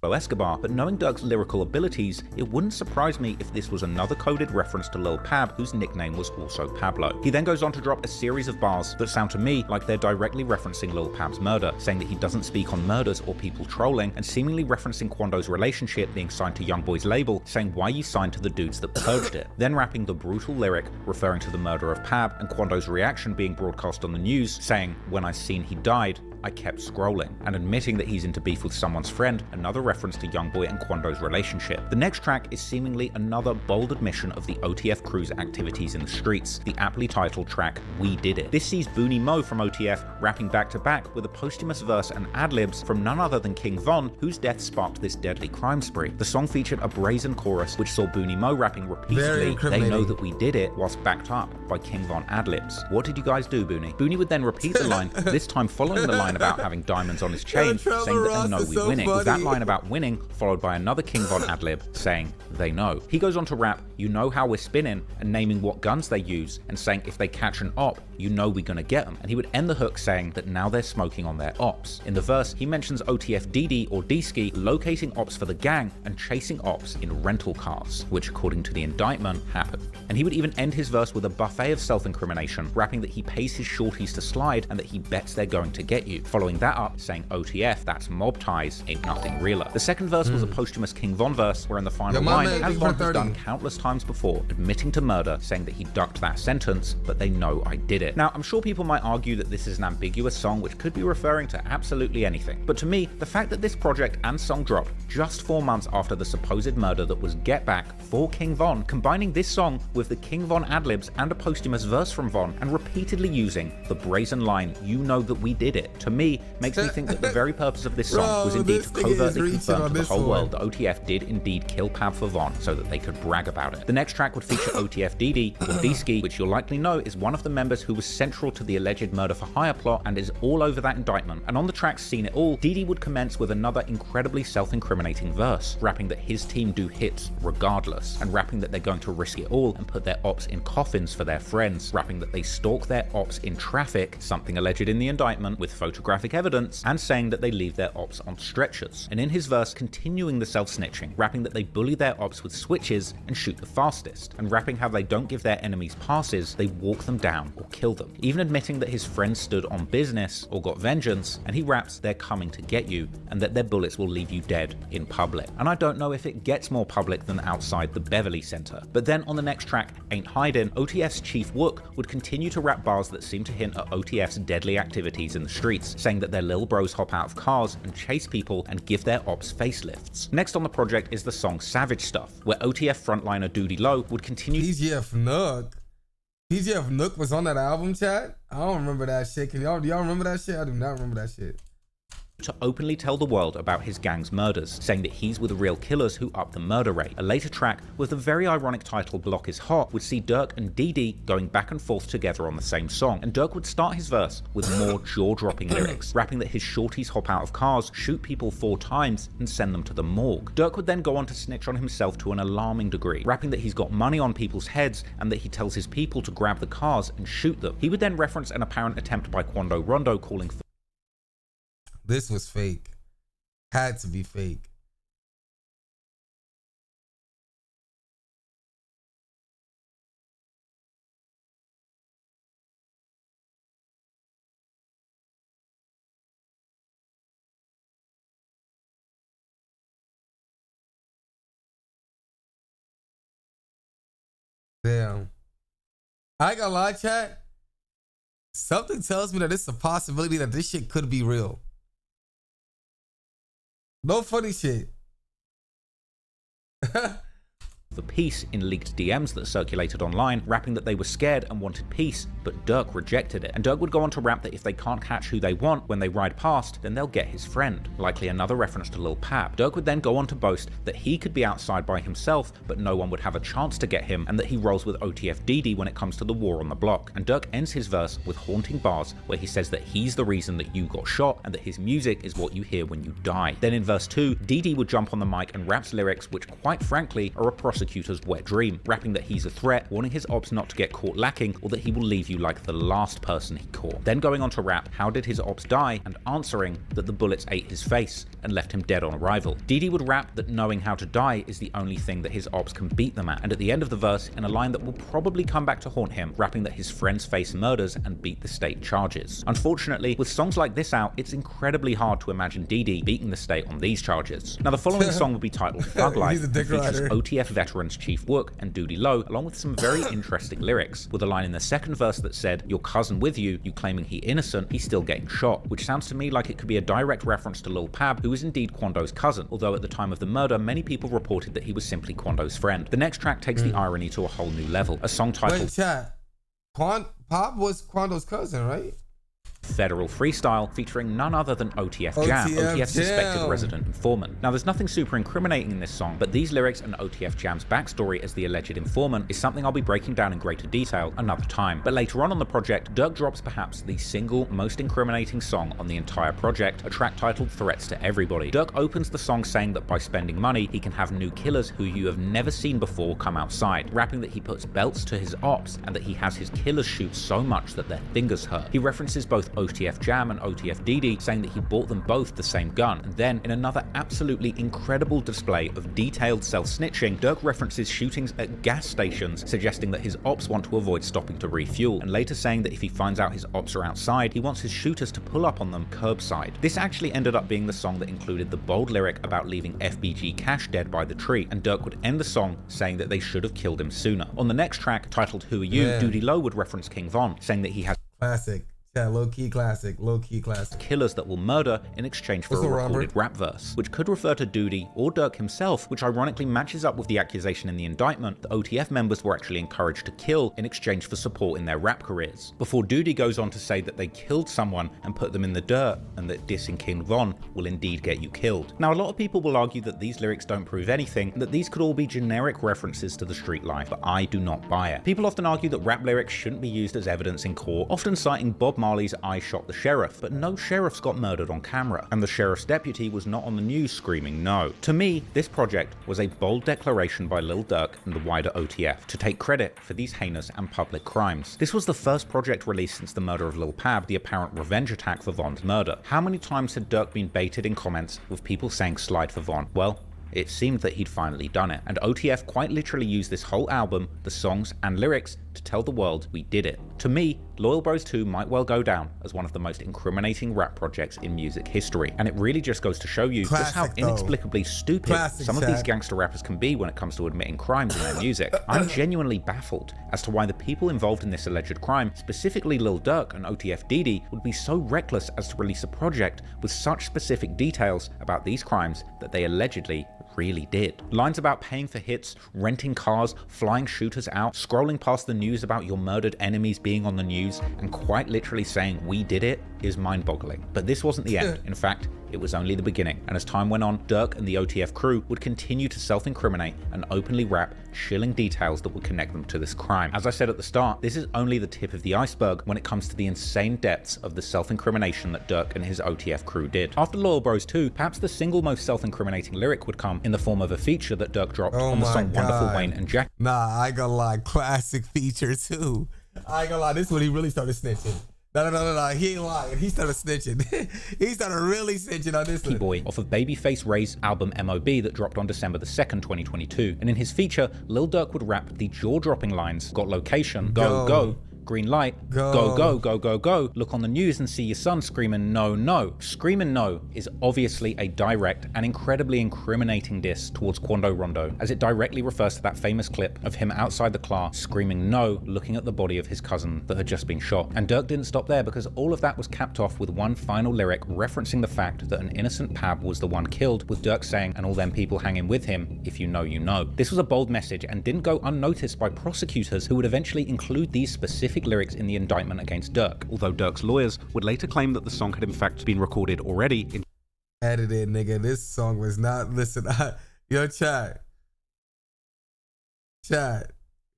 Escobar, but knowing Durk's lyrical abilities, it wouldn't surprise me if this was another coded reference to Lil Pab, whose nickname was also Pablo. He then goes on to drop a series of bars that sound to me like they're directly referencing Lil Pab's murder, saying that he doesn't speak on murders or people trolling, and seemingly referencing Quando's relationship being signed to Youngboy's label, saying why you signed to the dudes that purged it. Then rapping the brutal lyric referring to the murder of Pab and Quando's reaction being broadcast on the news, saying, "When I seen he died, I kept scrolling," and admitting that he's into beef with someone's friend, another reference to Youngboy and Quando's relationship. The next track is seemingly another bold admission of the OTF crew's activities in the streets, the aptly titled track We Did It. This sees Booney Mo from OTF rapping back to back with a posthumous verse and ad-libs from none other than King Von, whose death sparked this deadly crime spree. The song featured a brazen chorus which saw Booney Mo rapping repeatedly, "They know that we did it," whilst backed up by King Von ad-libs. What did you guys do, Booney? Booney would then repeat the line, this time following the line about having diamonds on his chain, saying that they know we're winning, with that line about winning followed by another King Von ad-lib saying they know. He goes on to rap, "You know how we're spinning," and naming what guns they use, and saying if they catch an op, you know we're gonna get them. And he would end the hook saying that now they're smoking on their ops. In the verse, he mentions OTF DD or D-Ski locating ops for the gang and chasing ops in rental cars, which according to the indictment happened. And he would even end his verse with a buffet of self-incrimination, rapping that he pays his shorties to slide and that he bets they're going to get you. Following that up, saying OTF, that's mob ties, ain't nothing realer. The second verse was a posthumous King Von verse, where in the final line, as Von has done countless times before, admitting to murder, saying that he ducked that sentence, but they know I did it. Now, I'm sure people might argue that this is an ambiguous song which could be referring to absolutely anything, but to me, the fact that this project and song dropped just 4 months after the supposed murder that was Get Back for King Von, combining this song with the King Von adlibs and a posthumous verse from Von, and repeatedly using the brazen line, "You know that we did it," to me, makes me think that the very purpose of this song was indeed to covertly confirm to the whole world that OTF did indeed kill Pab for Von, so that they could brag about it. The next track would feature OTF DD, or D-Ski, which you'll likely know is one of the members who was central to the alleged murder for hire plot and is all over that indictment. And on the track Seen It All, DD would commence with another incredibly self-incriminating verse, rapping that his team do hits regardless, and rapping that they're going to risk it all and put their ops in coffins for their friends, rapping that they stalk their ops in traffic, something alleged in the indictment with photographic evidence, and saying that they leave their ops on stretchers. And in his verse, continuing the self-snitching, rapping that they bully their ops with switches and shoot the fastest, and rapping how they don't give their enemies passes, they walk them down or kill them. Even admitting that his friends stood on business or got vengeance, and he raps they're coming to get you, and that their bullets will leave you dead in public. And I don't know if it gets more public than outside the Beverly Center. But then on the next track, Ain't Hidin', OTF's Chief Wook would continue to rap bars that seem to hint at OTF's deadly activities in the streets, saying that their lil bros hop out of cars and chase people and give their ops facelifts. Next on the project is the song Savage Stuff, where OTF frontliner Doody Low would continue. PGF Nook was on that album, chat? I don't remember that shit. Do y'all remember that shit? I do not remember that shit. To openly tell the world about his gang's murders, saying that he's with the real killers who up the murder rate. A later track with the very ironic title Block is Hot would see Durk and DD going back and forth together on the same song, and Durk would start his verse with more jaw-dropping lyrics, rapping that his shorties hop out of cars, shoot people 4 times, and send them to the morgue. Durk would then go on to snitch on himself to an alarming degree, rapping that he's got money on people's heads and that he tells his people to grab the cars and shoot them. He would then reference an apparent attempt by Quando Rondo calling for this was fake. Had to be fake. Damn. I ain't gonna lie, chat. Something tells me that it's a possibility that this shit could be real. No funny shit. the peace in leaked DMs that circulated online, rapping that they were scared and wanted peace, but Durk rejected it. And Durk would go on to rap that if they can't catch who they want when they ride past, then they'll get his friend, likely another reference to Lil Pab. Durk would then go on to boast that he could be outside by himself, but no one would have a chance to get him, and that he rolls with OTF when it comes to the war on the block. And Durk ends his verse with haunting bars where he says that he's the reason that you got shot and that his music is what you hear when you die. Then in verse 2, DD would jump on the mic and raps lyrics which quite frankly are a prosecutor's wet dream, rapping that he's a threat, warning his ops not to get caught lacking or that he will leave you like the last person he caught. Then going on to rap how did his ops die, and answering that the bullets ate his face and left him dead on arrival. DD would rap that knowing how to die is the only thing that his ops can beat them at, and at the end of the verse, in a line that will probably come back to haunt him, rapping that his friends face murders and beat the state charges. Unfortunately, with songs like this out, it's incredibly hard to imagine DD beating the state on these charges. Now the following song will be titled Thug Life and features OTF veterans Chief Wook and Doody Low, along with some very interesting lyrics, with a line in the second verse that said, "Your cousin with you, you claiming he innocent, he's still getting shot," which sounds to me like it could be a direct reference to Lil Pab, who is indeed Quando's cousin, although at the time of the murder, many people reported that he was simply Quando's friend. The next track takes the irony to a whole new level, a song titled... Wait, chat. Pab was Quando's cousin, right? Federal Freestyle, featuring none other than OTF Jam, OTF's suspected resident informant. Now, there's nothing super incriminating in this song, but these lyrics and OTF Jam's backstory as the alleged informant is something I'll be breaking down in greater detail another time. But later on the project, Durk drops perhaps the single most incriminating song on the entire project, a track titled Threats to Everybody. Durk opens the song saying that by spending money, he can have new killers who you have never seen before come outside, rapping that he puts belts to his ops and that he has his killers shoot so much that their fingers hurt. He references both OTF Jam and OTF DD, saying that he bought them both the same gun. And then, in another absolutely incredible display of detailed self-snitching, Durk references shootings at gas stations, suggesting that his ops want to avoid stopping to refuel, and later saying that if he finds out his ops are outside, he wants his shooters to pull up on them curbside. This actually ended up being the song that included the bold lyric about leaving FBG Cash dead by the tree, and Durk would end the song saying that they should have killed him sooner. On the next track, titled Who Are You, Doody Low would reference King Von, saying that he has classic. Yeah, low-key classic, low-key classic. Killers that will murder in exchange for a recorded rap verse, which could refer to Doody or Durk himself, which ironically matches up with the accusation in the indictment that OTF members were actually encouraged to kill in exchange for support in their rap careers. Before Doody goes on to say that they killed someone and put them in the dirt, and that dissing King Von will indeed get you killed. Now, a lot of people will argue that these lyrics don't prove anything, and that these could all be generic references to the street life, but I do not buy it. People often argue that rap lyrics shouldn't be used as evidence in court, often citing Bob Marley's I Shot the Sheriff, but no sheriffs got murdered on camera, and the sheriff's deputy was not on the news screaming no. To me, this project was a bold declaration by Lil Durk and the wider OTF to take credit for these heinous and public crimes. This was the first project released since the murder of Lil Pab, the apparent revenge attack for Von's murder. How many times had Durk been baited in comments with people saying slide for Von? Well, it seemed that he'd finally done it, and OTF quite literally used this whole album, the songs and lyrics, to tell the world we did it. To me, Loyal Bros 2 might well go down as one of the most incriminating rap projects in music history, and it really just goes to show you just how inexplicably stupid some of these gangster rappers can be when it comes to admitting crimes in their music. I'm genuinely baffled as to why the people involved in this alleged crime, specifically Lil Durk and OTF DD, would be so reckless as to release a project with such specific details about these crimes that they allegedly really did. Lines about paying for hits, renting cars, flying shooters out, scrolling past the news about your murdered enemies being on the news, and quite literally saying we did it is mind-boggling. But this wasn't the end. In fact, it was only the beginning, and as time went on, Durk and the OTF crew would continue to self-incriminate and openly rap chilling details that would connect them to this crime. As I said at the start, this is only the tip of the iceberg when it comes to the insane depths of the self-incrimination that Durk and his OTF crew did. After Loyal Bros 2, perhaps the single most self-incriminating lyric would come in the form of a feature that Durk dropped on the song Wonderful Wayne and Jack. Nah, I ain't gonna lie, classic feature too. I ain't gonna lie, this is when he really started snitching. No, he ain't lying. He started snitching. He started really snitching on this one. Boy off of Babyface Ray's album M.O.B. that dropped on December the 2nd, 2022. And in his feature, Lil Durk would rap the jaw-dropping lines, got location, go, green light, go, look on the news and see your son screaming no. Screaming no is obviously a direct and incredibly incriminating diss towards Quando Rondo, as it directly refers to that famous clip of him outside the class screaming no, looking at the body of his cousin that had just been shot. And Durk didn't stop there, because all of that was capped off with one final lyric referencing the fact that an innocent Pab was the one killed, with Durk saying, and all them people hanging with him, if you know you know. This was a bold message and didn't go unnoticed by prosecutors, who would eventually include these specific lyrics in the indictment against Durk, although Durk's lawyers would later claim that the song had in fact been recorded already in edited, nigga. This song was not, listen, yo, chat,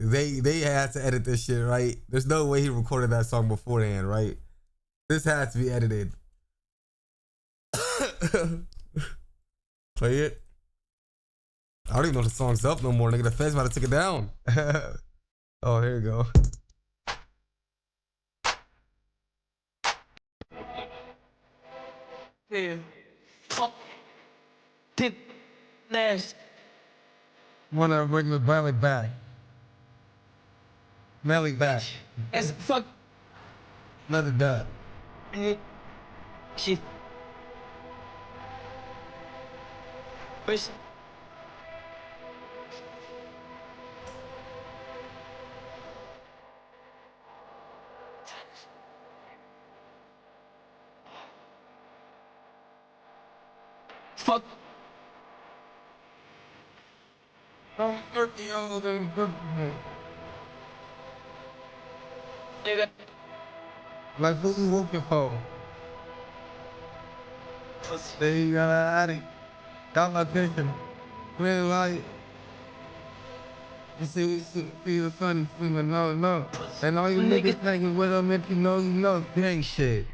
they had to edit this shit, right? There's no way he recorded that song beforehand, right? This had to be edited. Play it. I don't even know the song's up no more, nigga. The feds might have took it down. Oh, here you go. Yeah. Fuck. Did nasty. Wanna bring the belly back. Belly back. As fuck. Another dot. She. Where's. Fuck. I'm 30 older than Nigga. Like, who we whooping for? There you got an addict. Got my attention. Red light. You see the sun, no. And all you niggas thinking what I meant, you know, it ain't shit.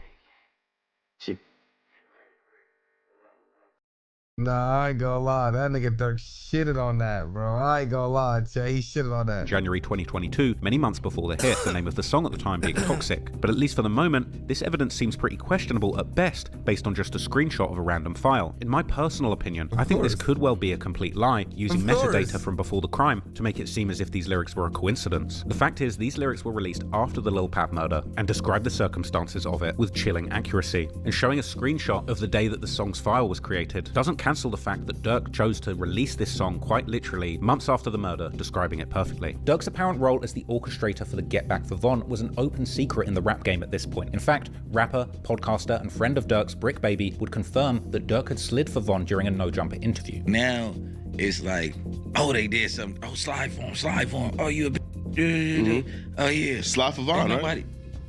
Nah, I ain't gonna lie. That nigga Durk shitted on that, bro. I ain't gonna lie, Jay. He shitted on that. January 2022, many months before the hit, the name of the song at the time being Toxic. But at least for the moment, this evidence seems pretty questionable at best, based on just a screenshot of a random file. In my personal opinion, I think this could well be a complete lie, using metadata from before the crime to make it seem as if these lyrics were a coincidence. The fact is, these lyrics were released after the Lil Pab murder and describe the circumstances of it with chilling accuracy. And showing a screenshot of the day that the song's file was created doesn't cancel the fact that Durk chose to release this song quite literally months after the murder, describing it perfectly. Durk's apparent role as the orchestrator for the Get Back for Von was an open secret in the rap game at this point. In fact, rapper, podcaster, and friend of Durk's, Brick Baby, would confirm that Durk had slid for Von during a No Jumper interview. Now it's like, oh, they did something. Oh, slide for him. Oh, you a oh yeah, slide for Von, right?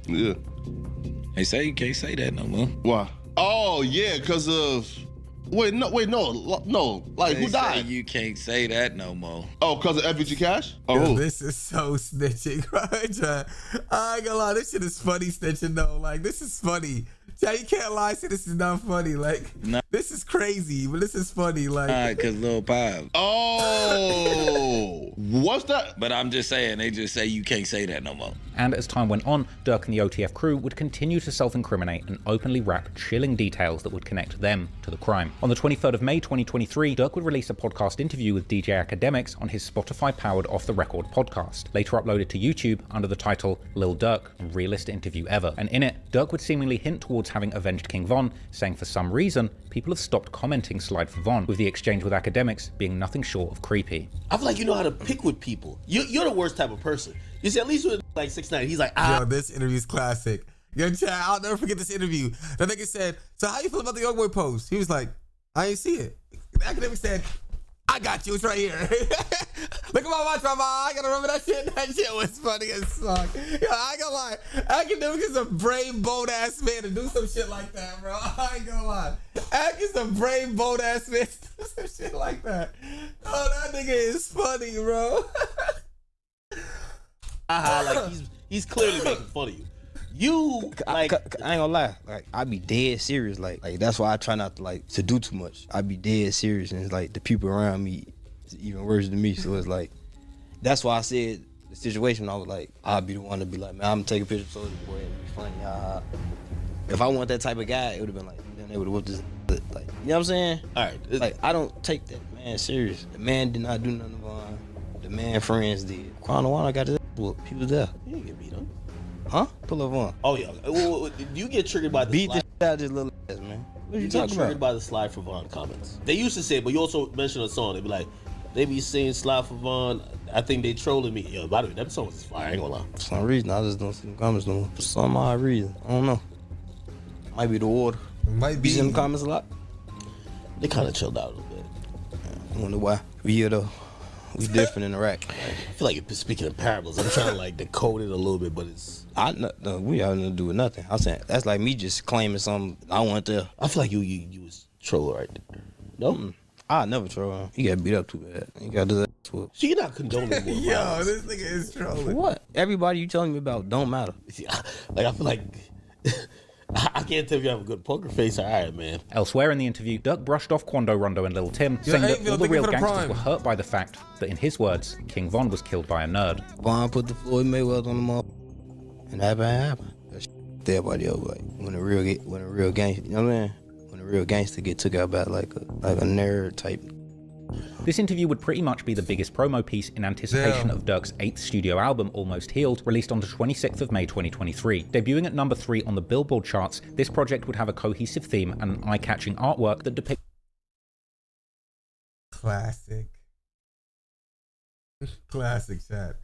Yeah. They say you can't say that no more. Why? Oh yeah, because of. Wait, no. Like, who died? You can't say that no more. Oh, because of FBG Cash? Oh, yo, this is so snitching, right? I ain't gonna lie, this shit is funny snitching though. Like, this is funny. Jay, you can't lie, say this is not funny. Like, no. This is crazy, but this is funny. Like, because Lil Pab. Oh, what's that? But I'm just saying, they just say you can't say that no more. And as time went on, Durk and the OTF crew would continue to self-incriminate and openly rap chilling details that would connect them to the crime. On the 23rd of May 2023, Durk would release a podcast interview with DJ Academics on his Spotify-powered Off the Record podcast, later uploaded to YouTube under the title Lil Durk, Realest Interview Ever. And in it, Durk would seemingly hint towards having avenged King Von, saying for some reason, people have stopped commenting Slide for Von, with the exchange with Academics being nothing short of creepy. I feel like you know how to pick with people. You're the worst type of person. You see, at least with like 6ix9ine, he's like, ah. Yo, this interview's classic. Yo, Chad, I'll never forget this interview. That nigga said, so how you feel about the Young Boy post? He was like, I ain't see it. The Academic said, I got you, it's right here. Look at my watch, mama. I gotta remember that shit. That shit was funny as fuck. Yo, I ain't gonna lie. Academic is a brave, bold ass man to do some shit like that, bro. I ain't gonna lie. Ak is a brave, bold ass man to do some shit like that. Oh, that nigga is funny, bro. Like he's clearly making fun of you. You like I ain't gonna lie, like I be dead serious, like that's why I try not to do too much. I be dead serious, and it's like the people around me is even worse than me. So it's like that's why I said the situation. I was like, I'll be the one to be like, man, I'm gonna take a picture of Soulja Boy and be funny. If I want that type of guy, it would have been like, then they would have whooped his, like, you know what I'm saying? All right, like I don't take that man serious. The man did not do nothing wrong. The man friends did. Quan got his whooped. He was there. You didn't get beat up. Huh? Pull up on. Oh yeah. You get triggered by the beat slide. the shit out of this little ass, man. What you talking get triggered about? by the Slide for Von comments. They used to say it, but you also mentioned a song. They be like, they be saying Slide for Von. I think they trolling me. Yo, by the way, that song is fire. I ain't gonna lie. For some reason, I just don't see the comments no more. For some odd reason, I don't know. Might be the water. Might be. You see them comments a lot. They kind of chilled out a little bit. I wonder why. We here though. We different in Iraq. I feel like you're speaking in parables. I'm trying to like decode it a little bit, but it's. No, we have nothing to do with nothing. I'm saying that's like me just claiming something I want to. I feel like you was trolling right there. No, I never troll him. He got beat up too bad. He got to that. So you're not condoning more Yo, violence. this nigga is trolling. What? Everybody you telling me about don't matter. Like I feel like. I can't tell if you have a good poker face. All right, man. Elsewhere in the interview, Durk brushed off Quando Rondo and Lil Tim, saying that all the real gangsters were hurt by the fact that, in his words, King Von was killed by a nerd. Von put the Floyd Mayweather on the mall, and that happened. That's everybody else, like when a real gangster, you know what I mean? When a real gangster get took out by like a nerd type. This interview would pretty much be the biggest promo piece in anticipation of Durk's 8th studio album, Almost Healed, released on the 26th of May 2023. Debuting at number 3 on the Billboard charts, this project would have a cohesive theme and an eye-catching artwork that depicts Classic, chat.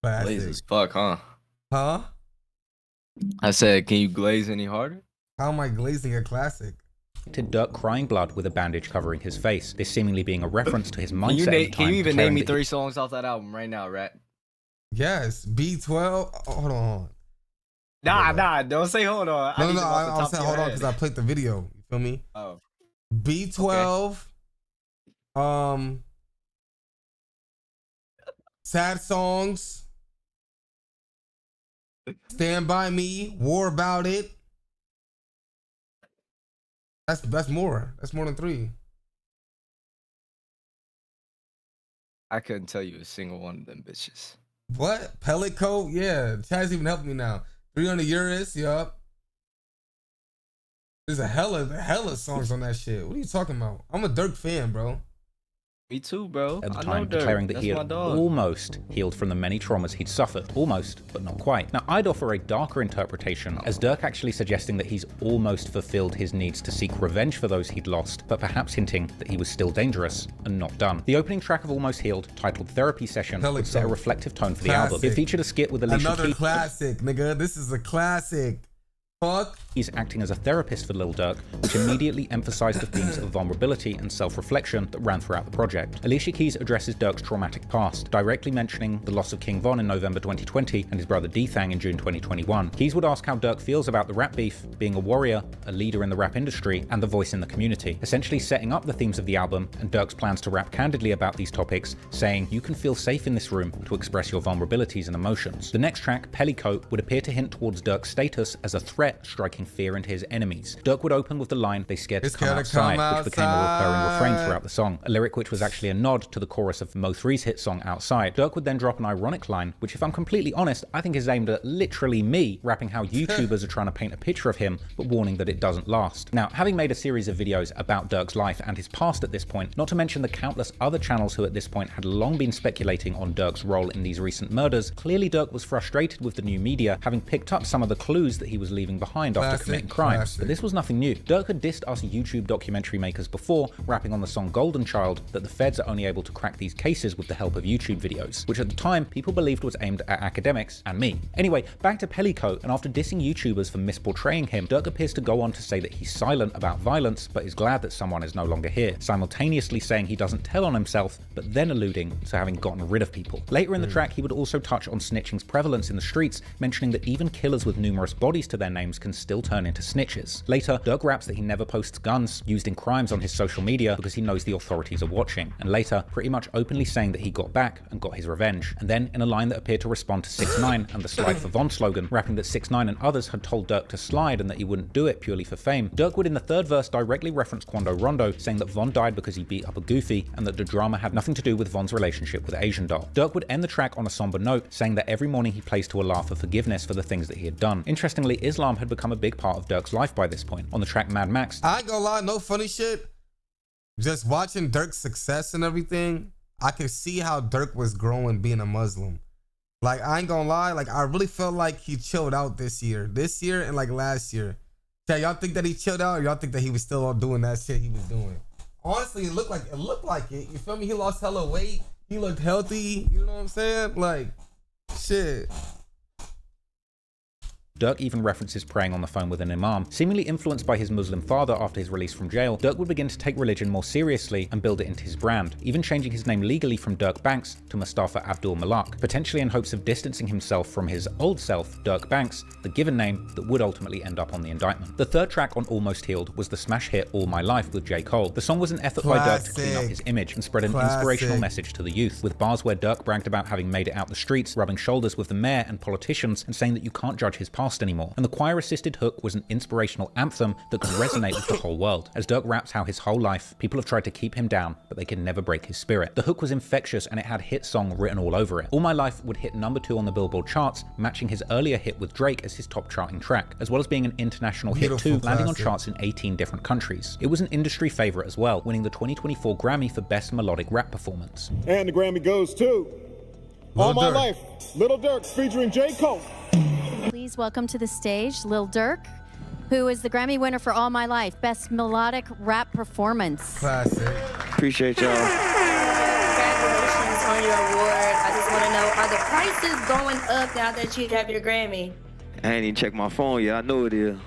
Classic. Glaze as fuck, huh? Huh? I said, can you glaze any harder? How am I glazing a classic? to Durk crying blood with a bandage covering his face, this seemingly being a reference to his mindset at the time. Can you even name me 3 songs off that album right now, Rat? Yes, B12. Hold on. Nah, don't say hold on. No, I was saying hold on because I played the video. You feel me? Oh. B12. Sad songs. Stand by Me. War About It. That's more. That's more than 3. I couldn't tell you a single one of them bitches. What? Pellet Coat? Yeah. Chad's even helping me now. 300 Euros. Yup. There's a hella songs on that shit. What are you talking about? I'm a Durk fan, bro. Me too, bro. At the time, declaring that he had almost healed from the many traumas he'd suffered. Almost, but not quite. Now, I'd offer a darker interpretation, as Durk actually suggesting that he's almost fulfilled his needs to seek revenge for those he'd lost, but perhaps hinting that he was still dangerous and not done. The opening track of Almost Healed, titled Therapy Session, would set a reflective tone for the album. It featured a skit with Alicia Another Keys. classic, nigga. This is a classic. Fuck. He's acting as a therapist for Lil Durk, which immediately emphasized the themes of vulnerability and self-reflection that ran throughout the project. Alicia Keys addresses Durk's traumatic past, directly mentioning the loss of King Von in November 2020 and his brother D-Thang in June 2021. Keys would ask how Durk feels about the rap beef, being a warrior, a leader in the rap industry, and the voice in the community, essentially setting up the themes of the album and Durk's plans to rap candidly about these topics, saying, "You can feel safe in this room to express your vulnerabilities and emotions." The next track, Pellicoat, would appear to hint towards Durk's status as a threat, striking fear into his enemies. Durk would open with the line, "They scared to come outside," which became a recurring refrain throughout the song, a lyric which was actually a nod to the chorus of Mo 3's hit song Outside. Durk would then drop an ironic line, which if I'm completely honest, I think is aimed at literally me, rapping how YouTubers are trying to paint a picture of him, but warning that it doesn't last. Now, having made a series of videos about Durk's life and his past at this point, not to mention the countless other channels who at this point had long been speculating on Durk's role in these recent murders, clearly Durk was frustrated with the new media, having picked up some of the clues that he was leaving behind after committing crimes. But this was nothing new. Durk had dissed us YouTube documentary makers before, rapping on the song Golden Child that the feds are only able to crack these cases with the help of YouTube videos, which at the time people believed was aimed at academics and me. Anyway, back to Pellicoat, and after dissing YouTubers for misportraying him, Durk appears to go on to say that he's silent about violence but is glad that someone is no longer here, simultaneously saying he doesn't tell on himself, but then alluding to having gotten rid of people. Later in the track, he would also touch on snitching's prevalence in the streets, mentioning that even killers with numerous bodies to their names can still turn into snitches. Later, Durk raps that he never posts guns used in crimes on his social media because he knows the authorities are watching, and later, pretty much openly saying that he got back and got his revenge. And then, in a line that appeared to respond to 6ix9ine and the Slide for Von slogan, rapping that 6ix9ine and others had told Durk to slide and that he wouldn't do it purely for fame. Durk would in the third verse directly reference Quando Rondo, saying that Von died because he beat up a goofy and that the drama had nothing to do with Von's relationship with Asian Doll. Durk would end the track on a somber note, saying that every morning he plays to Allah for forgiveness for the things that he had done. Interestingly, Islam had become a big part of Durk's life by this point. On the track Mad Max, I ain't gonna lie, no funny shit. Just watching Durk's success and everything, I could see how Durk was growing being a Muslim. Like, I ain't gonna lie, like, I really felt like he chilled out this year and like last year. Okay, y'all think that he chilled out, or y'all think that he was still all doing that shit he was doing? Honestly, it looked like it. You feel me? He lost hella weight. He looked healthy. You know what I'm saying? Like, shit. Durk even references praying on the phone with an imam. Seemingly influenced by his Muslim father after his release from jail, Durk would begin to take religion more seriously and build it into his brand, even changing his name legally from Durk Banks to Mustafa Abdul Malak, potentially in hopes of distancing himself from his old self, Durk Banks, the given name that would ultimately end up on the indictment. The third track on Almost Healed was the smash hit All My Life with J. Cole. The song was an effort by Durk to clean up his image and spread an inspirational message to the youth, with bars where Durk bragged about having made it out the streets, rubbing shoulders with the mayor and politicians, and saying that you can't judge his past anymore. And the choir-assisted hook was an inspirational anthem that could resonate with the whole world. As Durk raps how his whole life, people have tried to keep him down, but they can never break his spirit. The hook was infectious and it had hit song written all over it. All My Life would hit number 2 on the Billboard charts, matching his earlier hit with Drake as his top charting track, as well as being an international hit too, landing on charts in 18 different countries. It was an industry favorite as well, winning the 2024 Grammy for Best Melodic Rap Performance. And the Grammy goes to All My Life, Lil Durk featuring J. Cole. Please welcome to the stage Lil Durk, who is the Grammy winner for All My Life, Best Melodic Rap Performance. Classic. Appreciate y'all. Congratulations on your award. I just want to know, are the prices going up now that you have your Grammy? I ain't even checked my phone yet. I know it is.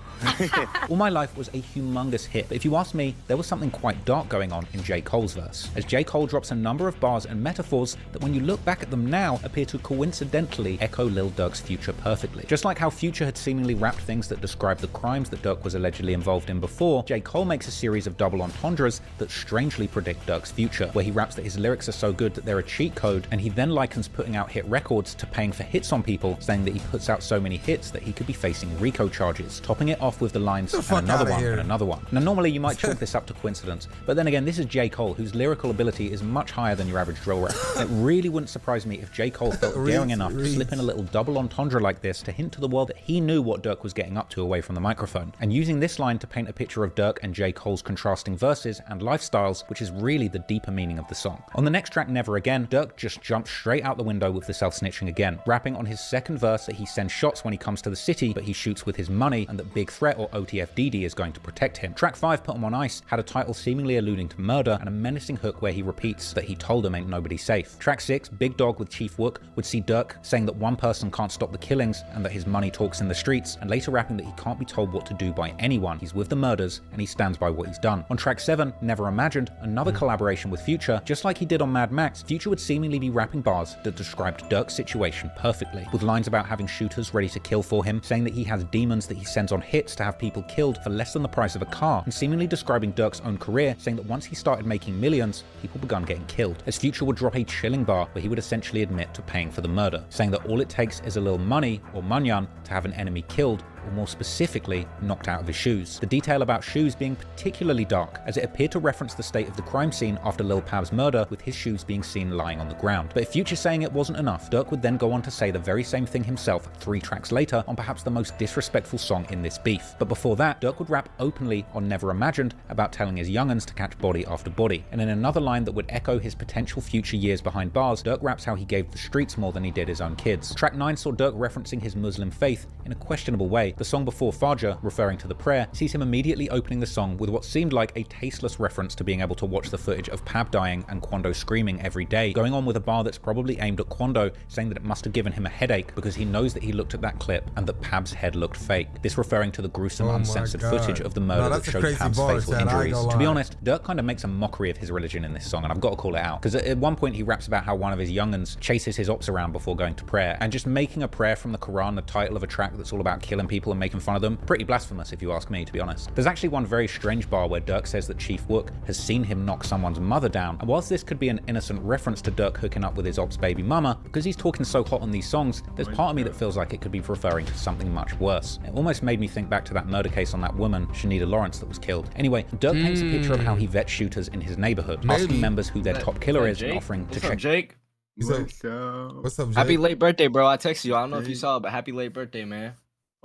All My Life was a humongous hit, but if you ask me, there was something quite dark going on in J. Cole's verse, as J. Cole drops a number of bars and metaphors that when you look back at them now appear to coincidentally echo Lil Durk's Future perfectly. Just like how Future had seemingly rapped things that describe the crimes that Durk was allegedly involved in before, J. Cole makes a series of double entendres that strangely predict Durk's future, where he raps that his lyrics are so good that they're a cheat code, and he then likens putting out hit records to paying for hits on people, saying that he puts out so many hits that he could be facing RICO charges, topping it off with the lines, and another one, and another one. Now normally you might chalk this up to coincidence, but then again, this is J. Cole, whose lyrical ability is much higher than your average drill rapper. It really wouldn't surprise me if J. Cole felt daring enough to slip in a little double entendre like this to hint to the world that he knew what Durk was getting up to away from the microphone, and using this line to paint a picture of Durk and J. Cole's contrasting verses and lifestyles, which is really the deeper meaning of the song. On the next track, Never Again, Durk just jumps straight out the window with the self-snitching again, rapping on his second verse that he sends shots when he comes to the city, but he shoots with his money, and that Big Threat or OTFDD is going to protect him. Track 5, Put 'Em on Ice, had a title seemingly alluding to murder, and a menacing hook where he repeats that he told him ain't nobody safe. Track 6, Big Dog with Chief Wook, would see Durk saying that one person can't stop the killings and that his money talks in the streets, and later rapping that he can't be told what to do by anyone. He's with the murders and he stands by what he's done. On track 7, Never Imagined, another collaboration with Future, just like he did on Mad Max, Future would seemingly be rapping bars that described Durk's situation perfectly, with lines about having shooters ready to kill for him, saying that he has demons that he sends on hits to have people killed for less than the price of a car, and seemingly describing Durk's own career, saying that once he started making millions, people began getting killed, as Future would drop a chilling bar where he would essentially admit to paying for the murder, saying that all it takes is a little money, or manyan, to have an enemy killed, or more specifically, knocked out of his shoes. The detail about shoes being particularly dark, as it appeared to reference the state of the crime scene after Lil Pab's murder, with his shoes being seen lying on the ground. But if Future saying it wasn't enough, Durk would then go on to say the very same thing himself 3 tracks later on perhaps the most disrespectful song in this beef. But before that, Durk would rap openly on Never Imagined about telling his young'uns to catch body after body. And in another line that would echo his potential future years behind bars, Durk raps how he gave the streets more than he did his own kids. Track 9 saw Durk referencing his Muslim faith in a questionable way. The song before, Fajr, referring to the prayer, sees him immediately opening the song with what seemed like a tasteless reference to being able to watch the footage of Pab dying and Quando screaming every day, going on with a bar that's probably aimed at Quando, saying that it must have given him a headache because he knows that he looked at that clip and that Pab's head looked fake. This referring to the gruesome uncensored footage of the murder that showed Pab's fatal injuries. To be honest, Durk kind of makes a mockery of his religion in this song, and I've got to call it out, because at one point he raps about how one of his young'uns chases his ops around before going to prayer, and just making a prayer from the Quran the title of a track that's all about killing people and making fun of them, pretty blasphemous if you ask me, to be honest. There's actually one very strange bar where Durk says that Chief Wook has seen him knock someone's mother down, and whilst this could be an innocent reference to Durk hooking up with his ops baby mama, because he's talking so hot on these songs, there's part of me that feels like it could be referring to something much worse. It almost made me think back to that murder case on that woman, Shanita Lawrence, that was killed. Anyway, Durk paints a picture of how he vets shooters in his neighborhood, asking members who their top killer is and offering to check. Jake? What's up, Jake? Happy late birthday, bro. I texted you. I don't know if you saw it, but happy late birthday, man.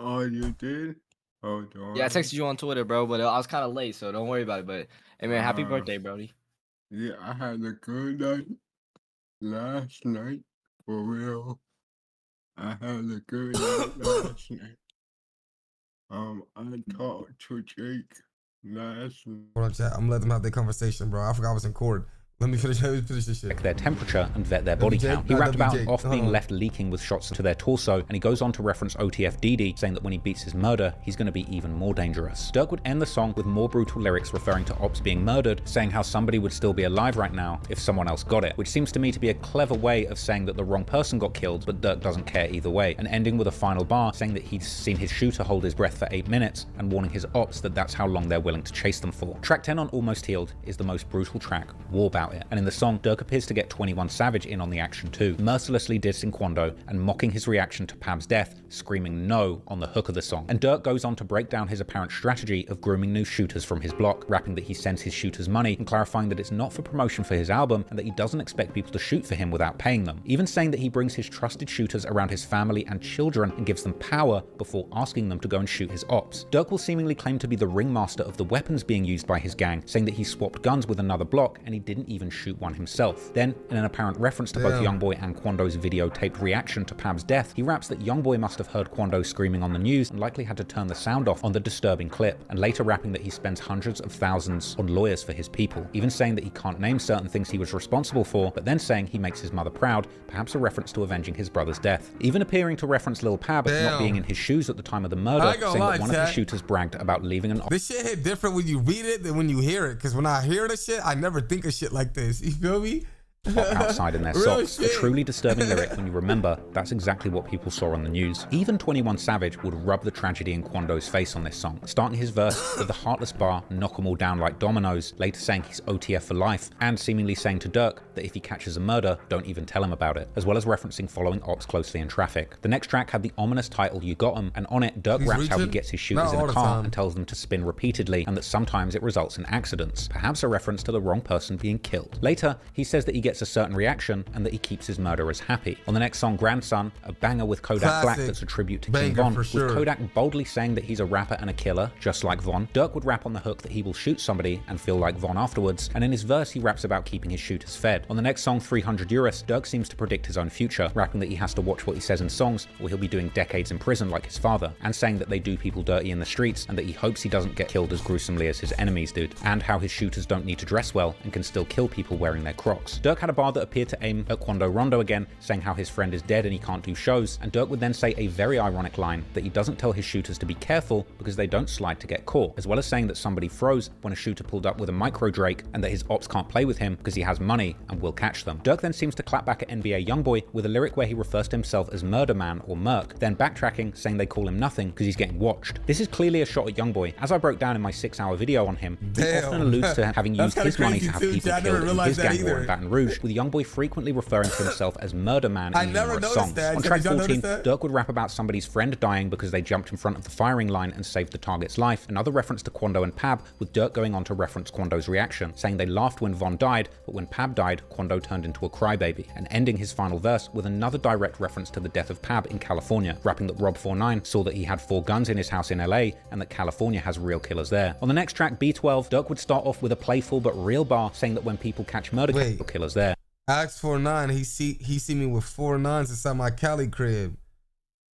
Oh, you did? Hold on. Yeah, I texted you on Twitter, bro, but I was kind of late, so don't worry about it. But hey, man, happy birthday, brody. Yeah, I had a good night last night, for real. I had a good night last night. I talked to Jake last night. Hold on, chat. I'm gonna let them have their conversation, bro. I forgot I was in court. Let me finish this shit. Check their temperature and vet their body count. He rapped about off being left leaking with shots to their torso, and he goes on to reference OTFDD, saying that when he beats his murder, he's going to be even more dangerous. Durk would end the song with more brutal lyrics referring to ops being murdered, saying how somebody would still be alive right now if someone else got it, which seems to me to be a clever way of saying that the wrong person got killed, but Durk doesn't care either way, and ending with a final bar saying that he's seen his shooter hold his breath for 8 minutes, and warning his ops that that's how long they're willing to chase them for. Track 10 on Almost Healed is the most brutal track, War About It, and in the song, Durk appears to get 21 Savage in on the action too, mercilessly dissing Quando and mocking his reaction to Pab's death, screaming no on the hook of the song. And Durk goes on to break down his apparent strategy of grooming new shooters from his block, rapping that he sends his shooters money and clarifying that it's not for promotion for his album and that he doesn't expect people to shoot for him without paying them, even saying that he brings his trusted shooters around his family and children and gives them power before asking them to go and shoot his ops. Durk will seemingly claim to be the ringmaster of the weapons being used by his gang, saying that he swapped guns with another block and he didn't even even shoot one himself. Then, in an apparent reference to both Youngboy and Quando's videotaped reaction to Pab's death, he raps that Youngboy must have heard Quando screaming on the news and likely had to turn the sound off on the disturbing clip, and later rapping that he spends hundreds of thousands on lawyers for his people, even saying that he can't name certain things he was responsible for, but then saying he makes his mother proud, perhaps a reference to avenging his brother's death. Even appearing to reference Lil Pab not being in his shoes at the time of the murder, saying that one of his shooters bragged about leaving an... This shit hit different when you read it than when you hear it, because when I hear this shit, I never think of shit like this. You feel me? outside in their socks. A truly disturbing lyric when you remember that's exactly what people saw on the news. Even 21 Savage would rub the tragedy in Quando's face on this song, starting his verse with the heartless bar, knock 'em all down like dominoes, later saying he's OTF for life, and seemingly saying to Durk that if he catches a murder, don't even tell him about it, as well as referencing following ops closely in traffic. The next track had the ominous title You Got 'Em, and on it, Durk raps how he gets his shooters in a car and tells them to spin repeatedly, and that sometimes it results in accidents, perhaps a reference to the wrong person being killed. Later, he says that he gets a certain reaction and that he keeps his murderers happy. On the next song, Grandson, a banger with Kodak Black that's a tribute to King Von, with Kodak boldly saying that he's a rapper and a killer, just like Von. Durk would rap on the hook that he will shoot somebody and feel like Von afterwards, and in his verse he raps about keeping his shooters fed. On the next song, 300 Euros, Durk seems to predict his own future, rapping that he has to watch what he says in songs or he'll be doing decades in prison like his father, and saying that they do people dirty in the streets and that he hopes he doesn't get killed as gruesomely as his enemies did, and how his shooters don't need to dress well and can still kill people wearing their Crocs. Durk had a bar that appeared to aim at Quando Rondo again, saying how his friend is dead and he can't do shows, and Durk would then say a very ironic line that he doesn't tell his shooters to be careful because they don't slide to get caught, as well as saying that somebody froze when a shooter pulled up with a micro Drake and that his ops can't play with him because he has money and will catch them. Durk then seems to clap back at NBA Youngboy with a lyric where he refers to himself as Murder Man or Merc, then backtracking saying they call him nothing because he's getting watched. This is clearly a shot at Youngboy. As I broke down in my 6-hour video on him, he often alludes to having used his money to have people killed in his gang war in Baton Rouge, with Youngboy frequently referring to himself as Murder Man in numerous songs. On track 14, Durk would rap about somebody's friend dying because they jumped in front of the firing line and saved the target's life, another reference to Quando and Pab, with Durk going on to reference Quando's reaction, saying they laughed when Von died, but when Pab died, Quando turned into a crybaby, and ending his final verse with another direct reference to the death of Pab in California, rapping that Rob49 saw that he had 4 guns in his house in LA and that California has real killers there. On the next track, B12, Durk would start off with a playful but real bar, saying that when people catch murder killers there. Ask 4-9, he see me with 4 9s inside my Cali crib.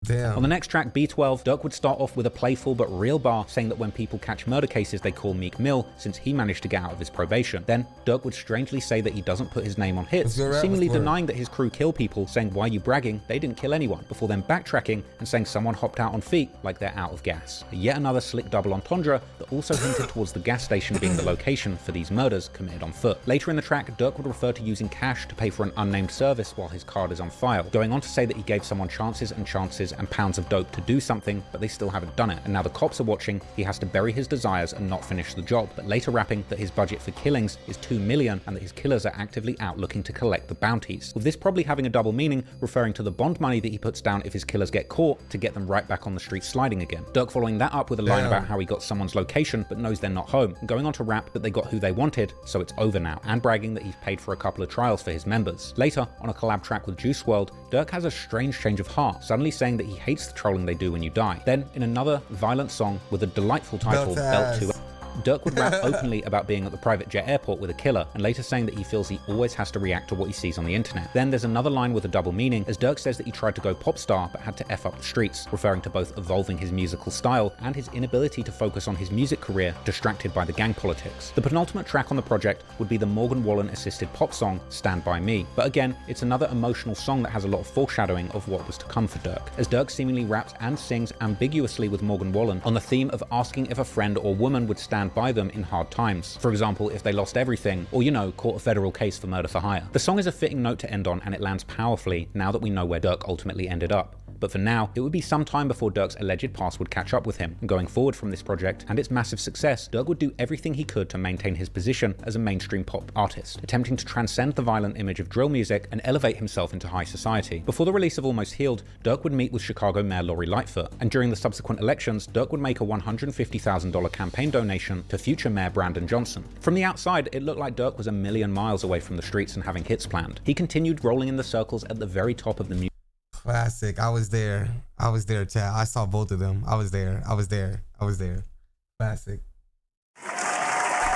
Damn. On the next track, B12, Durk would start off with a playful but real bar, saying that when people catch murder cases they call Meek Mill, since he managed to get out of his probation. Then, Durk would strangely say that he doesn't put his name on hits, seemingly denying that his crew kill people, saying why are you bragging, they didn't kill anyone, before then backtracking and saying someone hopped out on feet like they're out of gas. Yet another slick double entendre that also hinted towards the gas station being the location for these murders committed on foot. Later in the track, Durk would refer to using cash to pay for an unnamed service while his card is on file, going on to say that he gave someone chances and pounds of dope to do something, but they still haven't done it, and now the cops are watching, he has to bury his desires and not finish the job, but later rapping that his budget for killings is $2 million and that his killers are actively out looking to collect the bounties, with this probably having a double meaning, referring to the bond money that he puts down if his killers get caught to get them right back on the street sliding again. Durk following that up with a line about how he got someone's location but knows they're not home, and going on to rap that they got who they wanted, so it's over now, and bragging that he's paid for a couple of trials for his members. Later, on a collab track with Juice WRLD, Durk has a strange change of heart, suddenly saying that he hates the trolling they do when you die. Then, in another violent song with a delightful title, Belt 2, Durk would rap openly about being at the private jet airport with a killer, and later saying that he feels he always has to react to what he sees on the internet. Then there's another line with a double meaning, as Durk says that he tried to go pop star but had to F up the streets, referring to both evolving his musical style and his inability to focus on his music career, distracted by the gang politics. The penultimate track on the project would be the Morgan Wallen assisted pop song, Stand By Me. But again, it's another emotional song that has a lot of foreshadowing of what was to come for Durk, as Durk seemingly raps and sings ambiguously with Morgan Wallen on the theme of asking if a friend or woman would stand by them in hard times. For example, if they lost everything, or caught a federal case for murder for hire. The song is a fitting note to end on, and it lands powerfully now that we know where Durk ultimately ended up. But for now, it would be some time before Durk's alleged past would catch up with him. And going forward from this project and its massive success, Durk would do everything he could to maintain his position as a mainstream pop artist, attempting to transcend the violent image of drill music and elevate himself into high society. Before the release of Almost Healed, Durk would meet with Chicago Mayor Lori Lightfoot, and during the subsequent elections, Durk would make a $150,000 campaign donation to future Mayor Brandon Johnson. From the outside, it looked like Durk was a million miles away from the streets and having hits planned. He continued rolling in the circles at the very top of the music. Classic. I was there, chat. I saw both of them. I was there. Classic.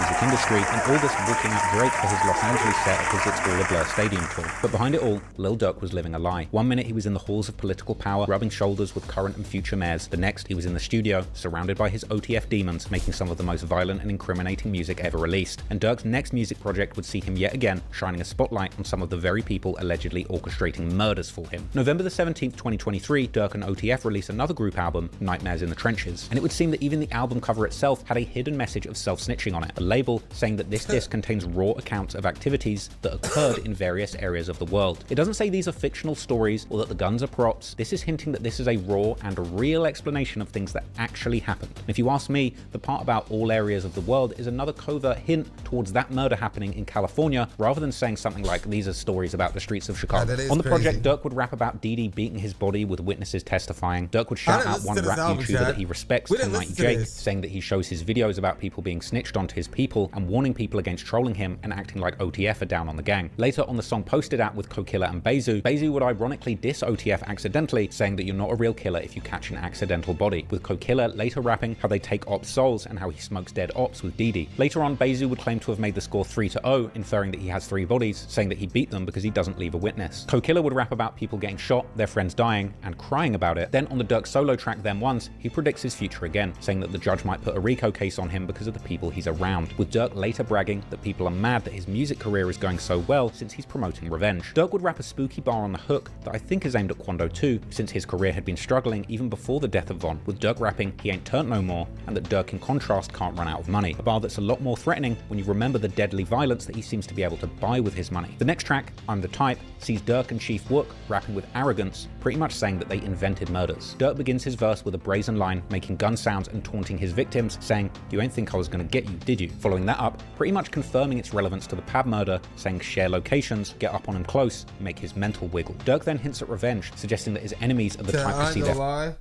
music industry, and August walking out Drake for his Los Angeles set of his It's All a Blur stadium tour. But behind it all, Lil Durk was living a lie. One minute he was in the halls of political power, rubbing shoulders with current and future mayors. The next, he was in the studio, surrounded by his OTF demons, making some of the most violent and incriminating music ever released. And Durk's next music project would see him yet again shining a spotlight on some of the very people allegedly orchestrating murders for him. November the 17th, 2023, Durk and OTF released another group album, Nightmares in the Trenches. And it would seem that even the album cover itself had a hidden message of self-snitching on it, a label saying that this disc contains raw accounts of activities that occurred in various areas of the world. It doesn't say these are fictional stories or that the guns are props. This is hinting that this is a raw and a real explanation of things that actually happened. And if you ask me, the part about all areas of the world is another covert hint towards that murder happening in California, rather than saying something like these are stories about the streets of Chicago. On the project, Durk would rap about Didi beating his body with witnesses testifying. Durk would shout out one rap YouTuber that he respects, 1090 Jake, saying that he shows his videos about people being snitched onto his people and warning people against trolling him and acting like OTF are down on the gang. Later on the song Posted At with Kokilla and Bezu, Bezu would ironically diss OTF accidentally, saying that you're not a real killer if you catch an accidental body, with Kokilla later rapping how they take ops souls and how he smokes dead ops with Didi. Later on, Bezu would claim to have made the score 3-0, inferring that he has 3 bodies, saying that he beat them because he doesn't leave a witness. Kokilla would rap about people getting shot, their friends dying, and crying about it. Then on the Durk solo track Them Ones, he predicts his future again, saying that the judge might put a RICO case on him because of the people he's around, with Durk later bragging that people are mad that his music career is going so well since he's promoting revenge. Durk would rap a spooky bar on the hook that I think is aimed at Quando too, since his career had been struggling even before the death of Von, with Durk rapping he ain't turned no more, and that Durk in contrast can't run out of money, a bar that's a lot more threatening when you remember the deadly violence that he seems to be able to buy with his money. The next track, I'm the Type, sees Durk and Chief Wook rapping with arrogance, pretty much saying that they invented murders. Durk begins his verse with a brazen line, making gun sounds and taunting his victims, saying, "You ain't think I was gonna get you, did you?" Following that up, pretty much confirming its relevance to the Pab murder, saying share locations, get up on him close, make his mental wiggle. Durk then hints at revenge, suggesting that his enemies are the type to see their...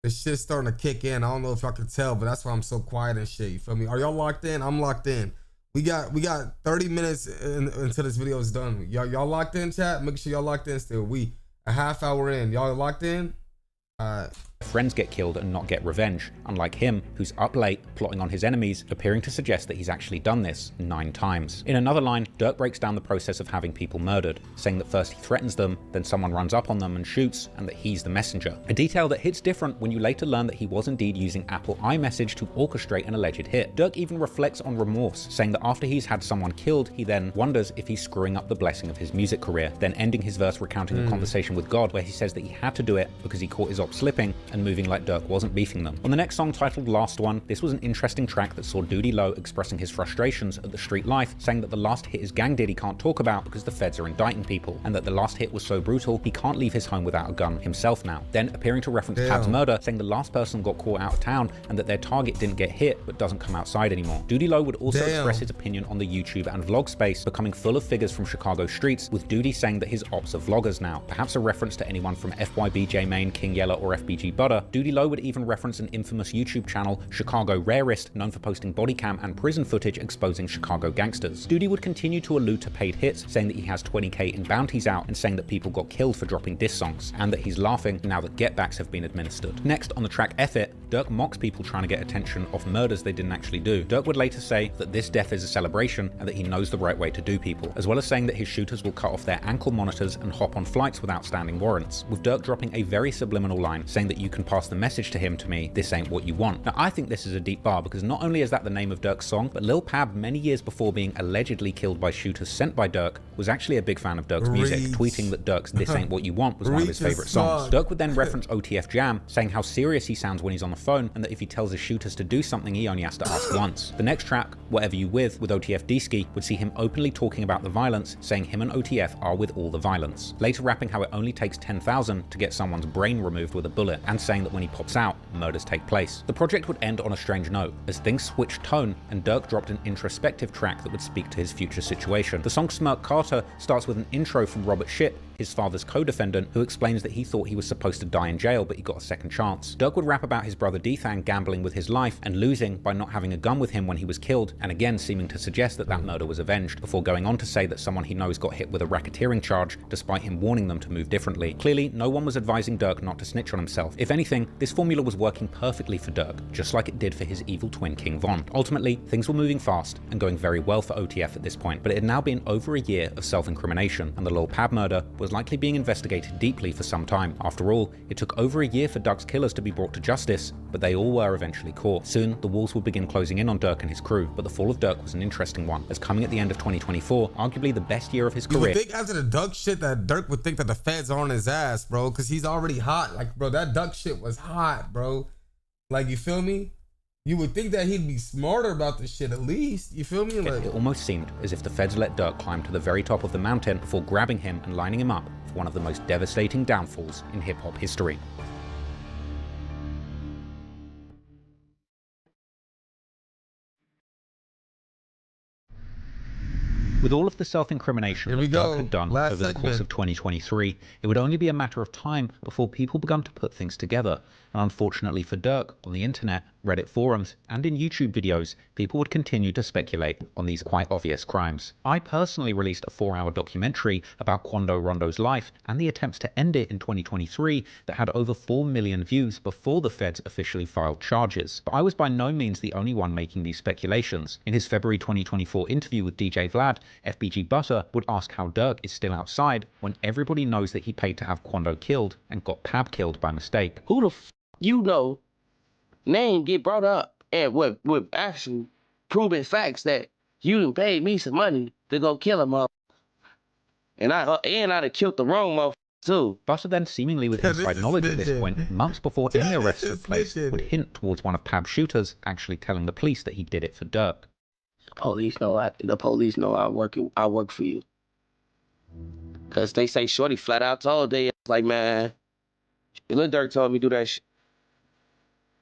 The shit's starting to kick in. I don't know if y'all can tell, but that's why I'm so quiet and shit. You feel me? Are y'all locked in? I'm locked in. We got 30 minutes until this video is done. Y'all locked in, chat? Make sure y'all locked in still. We a half hour in. Y'all locked in? Friends get killed and not get revenge, unlike him, who's up late, plotting on his enemies, appearing to suggest that he's actually done this 9 times. In another line, Durk breaks down the process of having people murdered, saying that first he threatens them, then someone runs up on them and shoots, and that he's the messenger. A detail that hits different when you later learn that he was indeed using Apple iMessage to orchestrate an alleged hit. Durk even reflects on remorse, saying that after he's had someone killed, he then wonders if he's screwing up the blessing of his music career, then ending his verse recounting a conversation with God where he says that he had to do it because he caught his op slipping and moving like Durk wasn't beefing them. On the next song, titled Last One, this was an interesting track that saw Doody Low expressing his frustrations at the street life, saying that the last hit his gang did he can't talk about because the feds are indicting people, and that the last hit was so brutal he can't leave his home without a gun himself now. Then appearing to reference Pab's murder, saying the last person got caught out of town and that their target didn't get hit but doesn't come outside anymore. Doody Low would also express his opinion on the YouTube and vlog space, becoming full of figures from Chicago streets, with Doody saying that his ops are vloggers now, perhaps a reference to anyone from FYB J Main, King Yella, or FBG Butter. Doody Low would even reference an infamous YouTube channel, Chicago Rarest, known for posting body cam and prison footage exposing Chicago gangsters. Doody would continue to allude to paid hits, saying that he has 20k in bounties out and saying that people got killed for dropping diss songs, and that he's laughing now that getbacks have been administered. Next, on the track F It, Durk mocks people trying to get attention off murders they didn't actually do. Durk would later say that this death is a celebration and that he knows the right way to do people, as well as saying that his shooters will cut off their ankle monitors and hop on flights without standing warrants, with Durk dropping a very subliminal line saying that you can pass the message to him to me, this ain't what you want. Now I think this is a deep bar because not only is that the name of Durk's song, but Lil Pab, many years before being allegedly killed by shooters sent by Durk, was actually a big fan of Durk's music, tweeting that Durk's This Ain't What You Want was one of his favorite songs. Durk would then reference OTF Jam, saying how serious he sounds when he's on the phone and that if he tells his shooters to do something he only has to ask once. The next track, Whatever You With OTF D-Ski, would see him openly talking about the violence, saying him and OTF are with all the violence. Later rapping how it only takes 10,000 to get someone's brain removed with a bullet, and saying that when he pops out, murders take place. The project would end on a strange note, as things switched tone and Durk dropped an introspective track that would speak to his future situation. The song Smirk Carter starts with an intro from Robert Shipp, his father's co-defendant, who explains that he thought he was supposed to die in jail, but he got a second chance. Durk would rap about his brother D-Thang gambling with his life and losing by not having a gun with him when he was killed, and again seeming to suggest that that murder was avenged, before going on to say that someone he knows got hit with a racketeering charge despite him warning them to move differently. Clearly, no one was advising Durk not to snitch on himself. If anything, this formula was working perfectly for Durk, just like it did for his evil twin King Von. Ultimately, things were moving fast and going very well for OTF at this point, but it had now been over a year of self-incrimination, and the Lil Pab murder was likely being investigated deeply for some time. After all, it took over a year for Durk's killers to be brought to justice, but they all were eventually caught. Soon, the walls would begin closing in on Durk and his crew, but the fall of Durk was an interesting one, as coming at the end of 2024, arguably the best year of his career. You would think after the Duck shit that Durk would think that the feds are on his ass, bro, because he's already hot. Like, bro, that Duck shit was hot, bro. Like, you feel me? You would think that he'd be smarter about this shit at least. You feel me? Like, it almost seemed as if the feds let Durk climb to the very top of the mountain before grabbing him and lining him up for one of the most devastating downfalls in hip-hop history. With all of the self-incrimination that Durk had done over the course of 2023, it would only be a matter of time before people began to put things together. And unfortunately for Durk, on the internet, Reddit forums, and in YouTube videos, people would continue to speculate on these quite obvious crimes. I personally released a 4-hour documentary about Quando Rondo's life and the attempts to end it in 2023 that had over 4 million views before the feds officially filed charges. But I was by no means the only one making these speculations. In his February 2024 interview with DJ Vlad, FBG Butter would ask how Durk is still outside when everybody knows that he paid to have Quando killed and got Pab killed by mistake. Who the f you know name get brought up and with actual proven facts that you done paid me some money to go kill a motherfucker. And I'd have killed the wrong motherfucker too. Butter then, seemingly with inside knowledge at this point, months before any arrests took place, would hint towards one of Pab's shooters actually telling the police that he did it for Durk. The police know I work for you. Cause they say Shorty flat out told they like, man, Lil Durk told me to do that shit.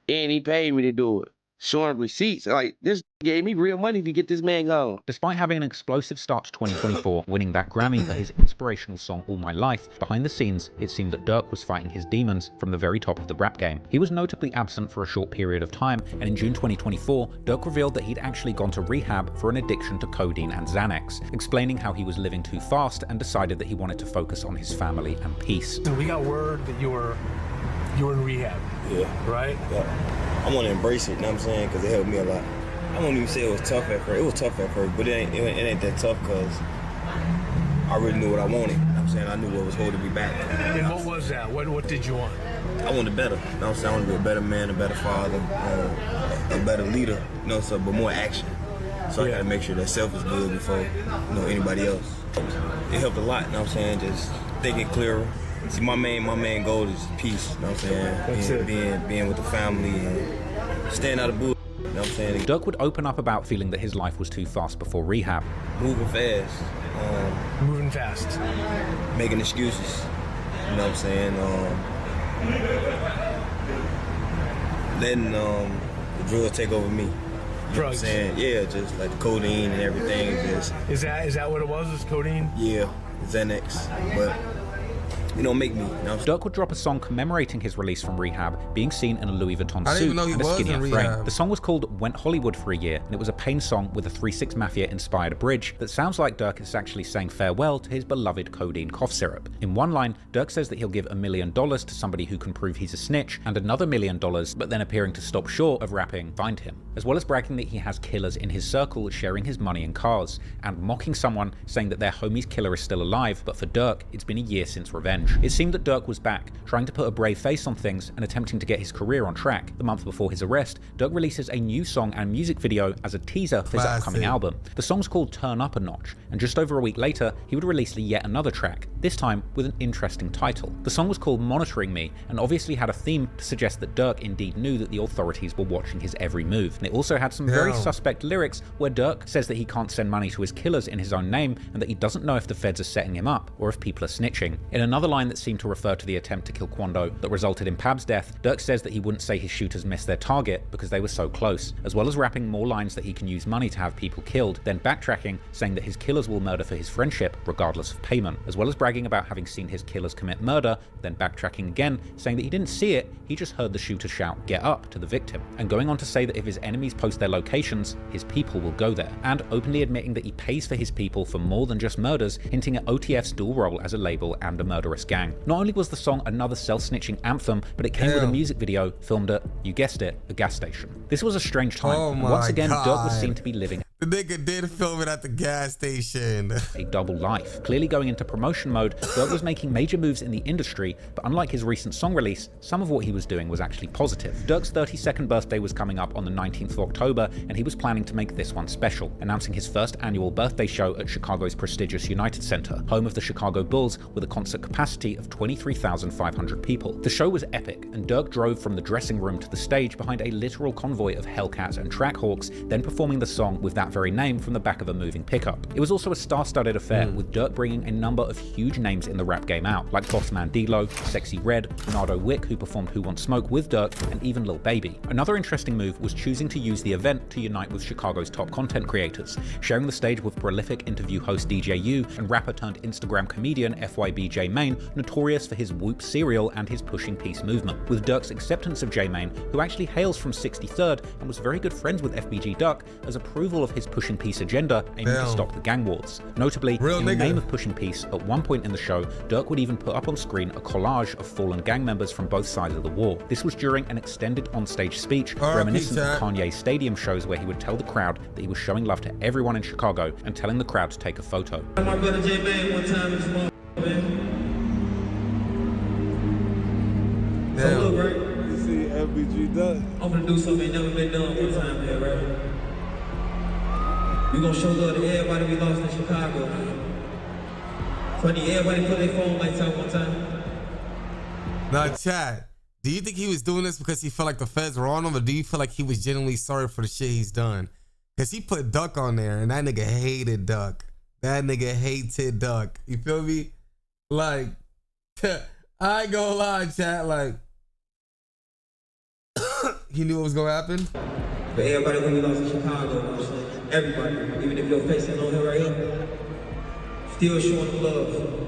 And he paid me to do it. Showing receipts. Like, this gave me real money to get this man gone. Despite having an explosive start to 2024, winning that Grammy for his inspirational song All My Life, behind the scenes, it seemed that Durk was fighting his demons from the very top of the rap game. He was notably absent for a short period of time, and in June 2024, Durk revealed that he'd actually gone to rehab for an addiction to codeine and Xanax, explaining how he was living too fast and decided that he wanted to focus on his family and peace. So we got word that you were in rehab. Yeah. Right? Yeah. I want to embrace it, you know what I'm saying? Because it helped me a lot. I won't even say it was tough at first. It was tough at first, but it ain't that tough because I really knew what I wanted. You know what I'm saying? I knew what was holding me back. And what was that? What did you want? I wanted better. You know what I'm saying? I want to be a better man, a better father, a better leader, you know, so, but more action. So I got to make sure that self is good before, you know, anybody else. It helped a lot, you know what I'm saying? Just thinking clearer. See, my main goal is peace, you know what I'm saying? Being with the family and staying out of bull. You know what I'm saying? Durk would open up about feeling that his life was too fast before rehab. Moving fast. Moving fast. Making excuses. You know what I'm saying? Letting the drugs take over me. You know what I'm saying? Yeah, just like the codeine and everything. Just Is that what it was? Was codeine? Yeah, Xanax. But you know, make me. You know? Durk would drop a song commemorating his release from rehab, being seen in a Louis Vuitton suit and a skinnier frame. The song was called Went Hollywood for a Year, and it was a Pain song with a 3 6 Mafia-inspired bridge that sounds like Durk is actually saying farewell to his beloved codeine cough syrup. In one line, Durk says that he'll give $1 million to somebody who can prove he's a snitch, and another $1 million, but then appearing to stop short of rapping, find him. As well as bragging that he has killers in his circle sharing his money and cars, and mocking someone saying that their homie's killer is still alive, but for Durk, it's been a year since revenge. It seemed that Durk was back, trying to put a brave face on things and attempting to get his career on track. The month before his arrest, Durk releases a new song and music video as a teaser for his upcoming album. The song's called Turn Up a Notch, and just over a week later, he would release yet another track, this time with an interesting title. The song was called Monitoring Me, and obviously had a theme to suggest that Durk indeed knew that the authorities were watching his every move. And it also had some very suspect lyrics where Durk says that he can't send money to his killers in his own name, and that he doesn't know if the feds are setting him up or if people are snitching. In another line that seemed to refer to the attempt to kill Quando that resulted in Pab's death, Durk says that he wouldn't say his shooters missed their target because they were so close, as well as rapping more lines that he can use money to have people killed, then backtracking, saying that his killers will murder for his friendship, regardless of payment, as well as bragging about having seen his killers commit murder, then backtracking again, saying that he didn't see it, he just heard the shooter shout, "Get up," to the victim, and going on to say that if his enemies post their locations, his people will go there, and openly admitting that he pays for his people for more than just murders, hinting at OTF's dual role as a label and a murderous gang. Not only was the song another self-snitching anthem, but it came with a music video filmed at, you guessed it, a gas station. This was a strange time, and once again, Durk was seen to be living the nigga did film it at the gas station. a double life. Clearly going into promotion mode, Durk was making major moves in the industry, but unlike his recent song release, some of what he was doing was actually positive. Durk's 32nd birthday was coming up on the 19th of October, and he was planning to make this one special, announcing his first annual birthday show at Chicago's prestigious United Center, home of the Chicago Bulls, with a concert capacity of 23,500 people. The show was epic, and Durk drove from the dressing room to the stage behind a literal convoy of Hellcats and Trackhawks, then performing the song with that very name from the back of a moving pickup. It was also a star-studded affair, with Durk bringing a number of huge names in the rap game out, like Bossman D-Lo, Sexy Red, Nardo Wick, who performed Who Wants Smoke with Durk, and even Lil Baby. Another interesting move was choosing to use the event to unite with Chicago's top content creators, sharing the stage with prolific interview host DJ U and rapper turned Instagram comedian FYB J Mane, notorious for his Whoop cereal and his pushing peace movement, with Durk's acceptance of J Mane, who actually hails from 63rd and was very good friends with FBG Duck, as approval of his pushing peace agenda aiming to stop the gang wars. Notably, in the name of pushing peace, at one point in the show, Durk would even put up on screen a collage of fallen gang members from both sides of the war. This was during an extended onstage speech reminiscent of Kanye's stadium shows, where he would tell the crowd that he was showing love to everyone in Chicago and telling the crowd to take a photo. My brother J Mane one time in this man. So look, right? You see FBG Duck. I'm gonna do something ain't never been done one time here, right? We gonna show love to everybody we lost in Chicago. Funny, everybody put their phone lights out one time. Now, Chad, do you think he was doing this because he felt like the feds were on him, or do you feel like he was genuinely sorry for the shit he's done? Because he put Duck on there, and that nigga hated Duck. That nigga hated Duck. You feel me? Like, I ain't gonna lie, Chad, like, he knew what was gonna happen. For everybody who we lost in Chicago, everybody, even if your face ain't on here right here, still showing love.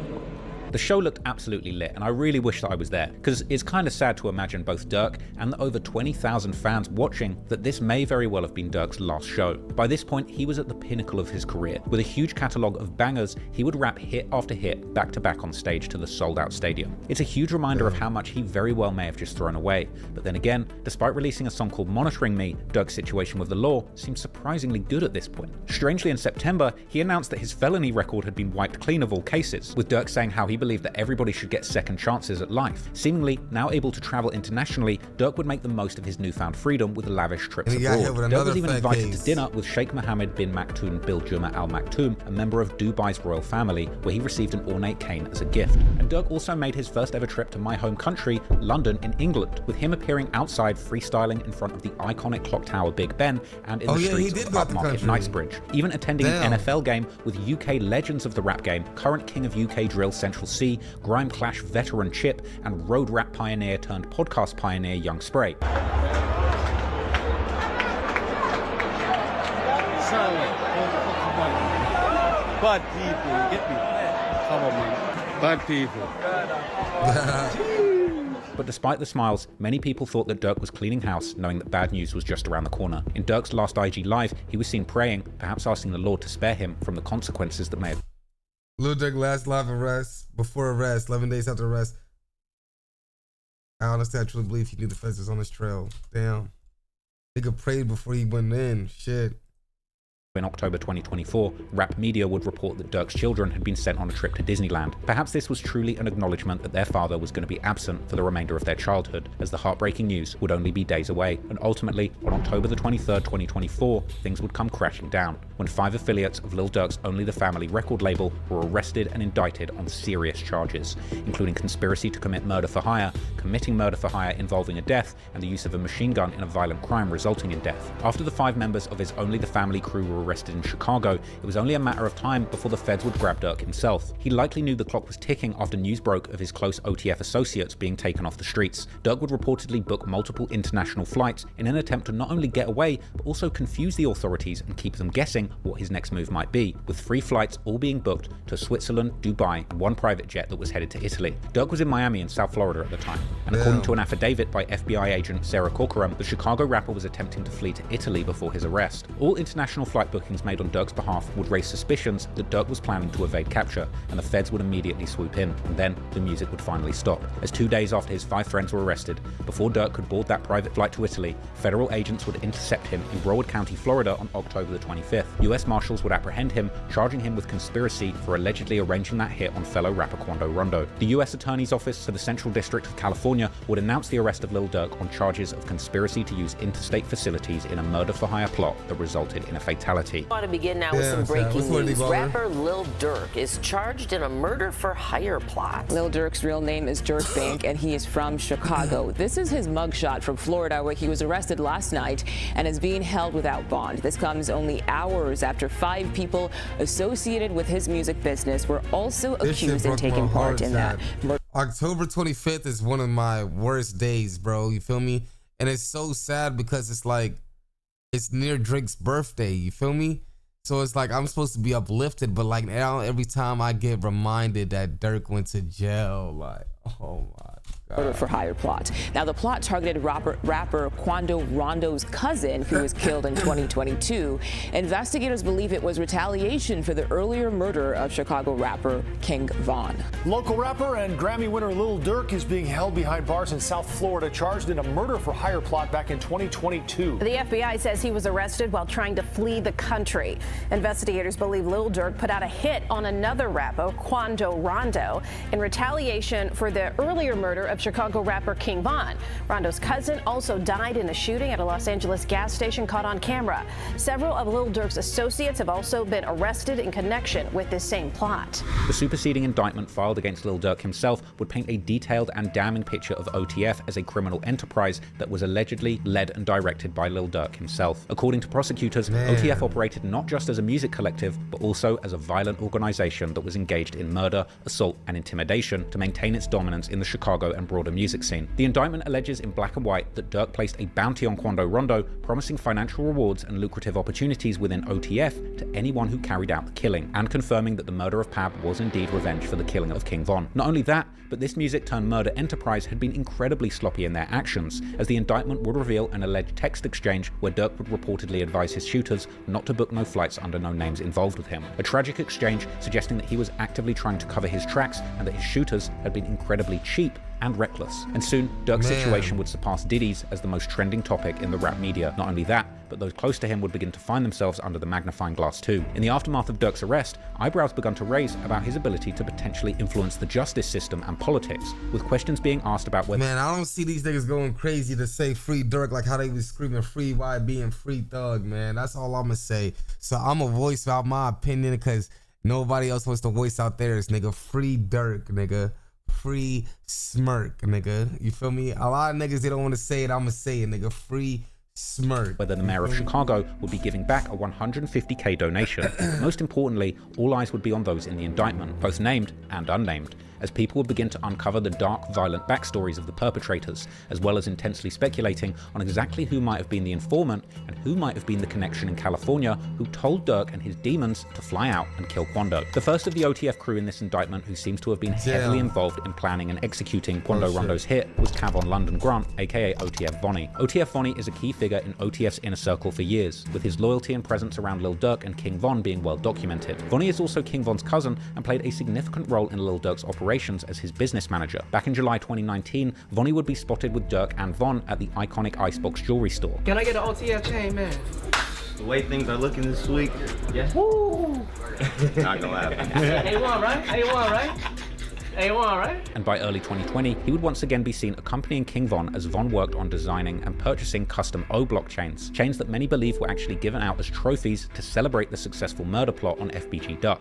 The show looked absolutely lit, and I really wish that I was there, because it's kind of sad to imagine both Durk and the over 20,000 fans watching that this may very well have been Durk's last show. By this point, he was at the pinnacle of his career. With a huge catalogue of bangers, he would rap hit after hit back to back on stage to the sold-out stadium. It's a huge reminder of how much he very well may have just thrown away. But then again, despite releasing a song called Monitoring Me, Durk's situation with the law seemed surprisingly good at this point. Strangely, in September, he announced that his felony record had been wiped clean of all cases, with Durk saying how he believed that everybody should get second chances at life. Seemingly, now able to travel internationally, Durk would make the most of his newfound freedom with lavish trips abroad. Durk was even invited to dinner with Sheikh Mohammed bin Maktoum Bil Juma Al Maktoum, a member of Dubai's royal family, where he received an ornate cane as a gift. And Durk also made his first ever trip to my home country, London in England, with him appearing outside freestyling in front of the iconic clock tower Big Ben and in the streets of the upmarket Knightsbridge, even attending an NFL game with UK legends of the rap game, current king of UK drill Central C, Grime Clash veteran Chip, and road rap pioneer turned podcast pioneer Young Spray. Bad people, get me? Come on, man. Bad people. But despite the smiles, many people thought that Durk was cleaning house, knowing that bad news was just around the corner. In Durk's last IG Live, he was seen praying, perhaps asking the Lord to spare him from the consequences that may have. Lil Durk last live arrest, before arrest, 11 days after arrest. I honestly, I truly believe he knew the feds was on his trail. Damn. Nigga prayed before he went in. Shit. In October 2024, Rap Media would report that Durk's children had been sent on a trip to Disneyland. Perhaps this was truly an acknowledgement that their father was going to be absent for the remainder of their childhood, as the heartbreaking news would only be days away. And ultimately, on October the 23rd, 2024, things would come crashing down, when 5 affiliates of Lil Durk's Only the Family record label were arrested and indicted on serious charges, including conspiracy to commit murder for hire, committing murder for hire involving a death, and the use of a machine gun in a violent crime resulting in death. After the 5 members of his Only the Family crew were were arrested in Chicago, it was only a matter of time before the feds would grab Durk himself. He likely knew the clock was ticking after news broke of his close OTF associates being taken off the streets. Durk would reportedly book multiple international flights in an attempt to not only get away, but also confuse the authorities and keep them guessing what his next move might be, with 3 flights all being booked to Switzerland, Dubai, and 1 private jet that was headed to Italy. Durk was in Miami in South Florida at the time, and according to an affidavit by FBI agent Sarah Corcoran, the Chicago rapper was attempting to flee to Italy before his arrest. All international flight bookings made on Durk's behalf would raise suspicions that Durk was planning to evade capture, and the feds would immediately swoop in, and then the music would finally stop. As 2 days after his 5 friends were arrested, before Durk could board that private flight to Italy, federal agents would intercept him in Broward County, Florida on October the 25th. US Marshals would apprehend him, charging him with conspiracy for allegedly arranging that hit on fellow rapper Quando Rondo. The US Attorney's Office for the Central District of California would announce the arrest of Lil Durk on charges of conspiracy to use interstate facilities in a murder-for-hire plot that resulted in a fatality. I want to begin now with some breaking news. Rapper Lil Durk is charged in a murder-for-hire plot. Lil Durk's real name is Durk Bank, and he is from Chicago. This is his mugshot from Florida, where he was arrested last night and is being held without bond. This comes only hours after 5 people associated with his music business were also accused of taking part in that. October 25th is one of my worst days, bro. You feel me? And it's so sad because it's like, it's near Drake's birthday. You feel me? So it's like I'm supposed to be uplifted, but like now every time I get reminded that Durk went to jail, like, oh my God. Murder-for-hire plot. Now, the plot targeted rapper Quando Rondo's cousin, who was killed in 2022. Investigators believe it was retaliation for the earlier murder of Chicago rapper King Von. Local rapper and Grammy winner Lil Durk is being held behind bars in South Florida, charged in a murder-for-hire plot back in 2022. The FBI says he was arrested while trying to flee the country. Investigators believe Lil Durk put out a hit on another rapper, Quando Rondo, in retaliation for the earlier murder of Chicago rapper King Von. Rondo's cousin also died in a shooting at a Los Angeles gas station caught on camera. Several of Lil Durk's associates have also been arrested in connection with this same plot. The superseding indictment filed against Lil Durk himself would paint a detailed and damning picture of OTF as a criminal enterprise that was allegedly led and directed by Lil Durk himself. According to prosecutors, OTF operated not just as a music collective, but also as a violent organization that was engaged in murder, assault, and intimidation to maintain its dominance in the Chicago and broader music scene. The indictment alleges in black and white that Durk placed a bounty on Quando Rondo, promising financial rewards and lucrative opportunities within OTF to anyone who carried out the killing, and confirming that the murder of Pab was indeed revenge for the killing of King Von. Not only that, but this music-turned-murder enterprise had been incredibly sloppy in their actions, as the indictment would reveal an alleged text exchange where Durk would reportedly advise his shooters not to book no flights under no names involved with him. A tragic exchange suggesting that he was actively trying to cover his tracks and that his shooters had been incredibly cheap and reckless. And soon, Durk's situation would surpass Diddy's as the most trending topic in the rap media. Not only that, but those close to him would begin to find themselves under the magnifying glass too. In the aftermath of Durk's arrest, eyebrows began to raise about his ability to potentially influence the justice system and politics, with questions being asked about whether— Man, I don't see these niggas going crazy to say free Durk like how they was screaming free YB and free Thug, man. That's all I'm gonna say. So I'm gonna voice out my opinion because nobody else wants to voice out theirs, nigga. Free Durk, nigga. Free Smirk, nigga. You feel me? A lot of niggas, they don't want to say it. I'm gonna say it, nigga. Free Smirk. Whether the mayor of Chicago would be giving back a $150K donation. Most importantly, all eyes would be on those in the indictment, both named and unnamed, as people would begin to uncover the dark, violent backstories of the perpetrators, as well as intensely speculating on exactly who might have been the informant and who might have been the connection in California who told Durk and his demons to fly out and kill Quando. The first of the OTF crew in this indictment who seems to have been heavily involved in planning and executing Quando Rondo's hit was Cavon London Grant, aka OTF Vonnie. OTF Vonnie is a key figure in OTF's inner circle for years, with his loyalty and presence around Lil Durk and King Von being well documented. Vonnie is also King Von's cousin and played a significant role in Lil Durk's operations as his business manager. Back in July 2019, Vonnie would be spotted with Durk and Von at the iconic Icebox jewelry store. Can I get an OTF chain, man? The way things are looking this week, yeah. Woo! Not gonna happen. A1, right? A1, right? A1, right? And by early 2020, he would once again be seen accompanying King Von as Von worked on designing and purchasing custom O-block chains that many believe were actually given out as trophies to celebrate the successful murder plot on FBG Duck.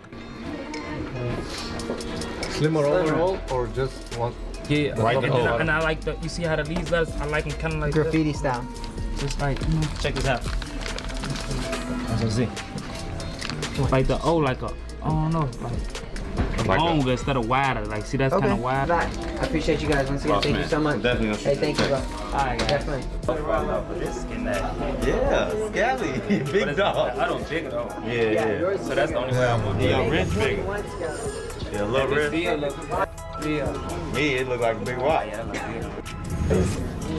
Slimmer over or just one? Yeah, right. And I like the, you see how these letters, I like them kind of like graffiti style. Just like, check this out. That's a Z. Like the like a, I don't know, like longer instead of wider. Like, see, that's kind of wide. I appreciate you guys once again. Thank you so much. Definitely. Hey, thank you, bro. All right, guys. Definitely. Yeah, Scally. Big dog. I don't big though. Yeah. So that's the only way I'm gonna Yeah, Rich big. Yeah, a little Rich. Me, it look like a big rock.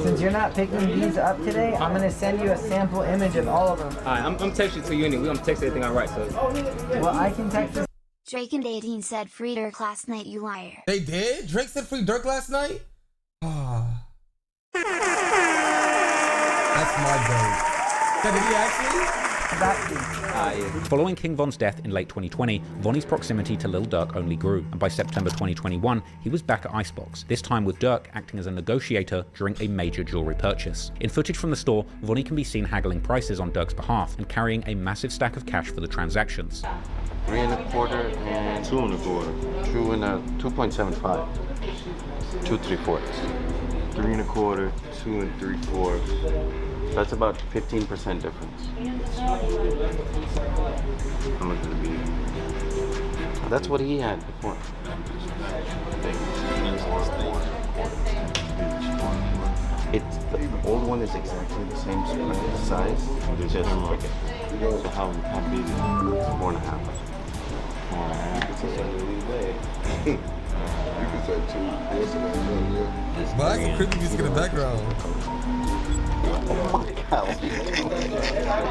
Since you're not picking these up today, I'm gonna send you a sample image of all of them. All right, I'm texting to you anyway. We're gonna text everything I write. So. Well, I can text this. Drake and 18 said free Durk last night, you liar. They did? Drake said free Durk last night? Oh. That's my Durk. Did he actually? Following King Von's death in late 2020, Vonnie's proximity to Lil Durk only grew, and by September 2021, he was back at Icebox, this time with Durk acting as a negotiator during a major jewelry purchase. In footage from the store, Vonnie can be seen haggling prices on Durk's behalf and carrying a massive stack of cash for the transactions. 3 1/4 and 2 1/4. 2 and 2.75. 2 3/4. 3 1/4, 2 3/4. That's about 15% difference. How much would it be? That's what he had before. It's the old one is exactly the same size. It's just so how big is it? 4.5. You can say 2. But I can creepy music in the background. Oh my God.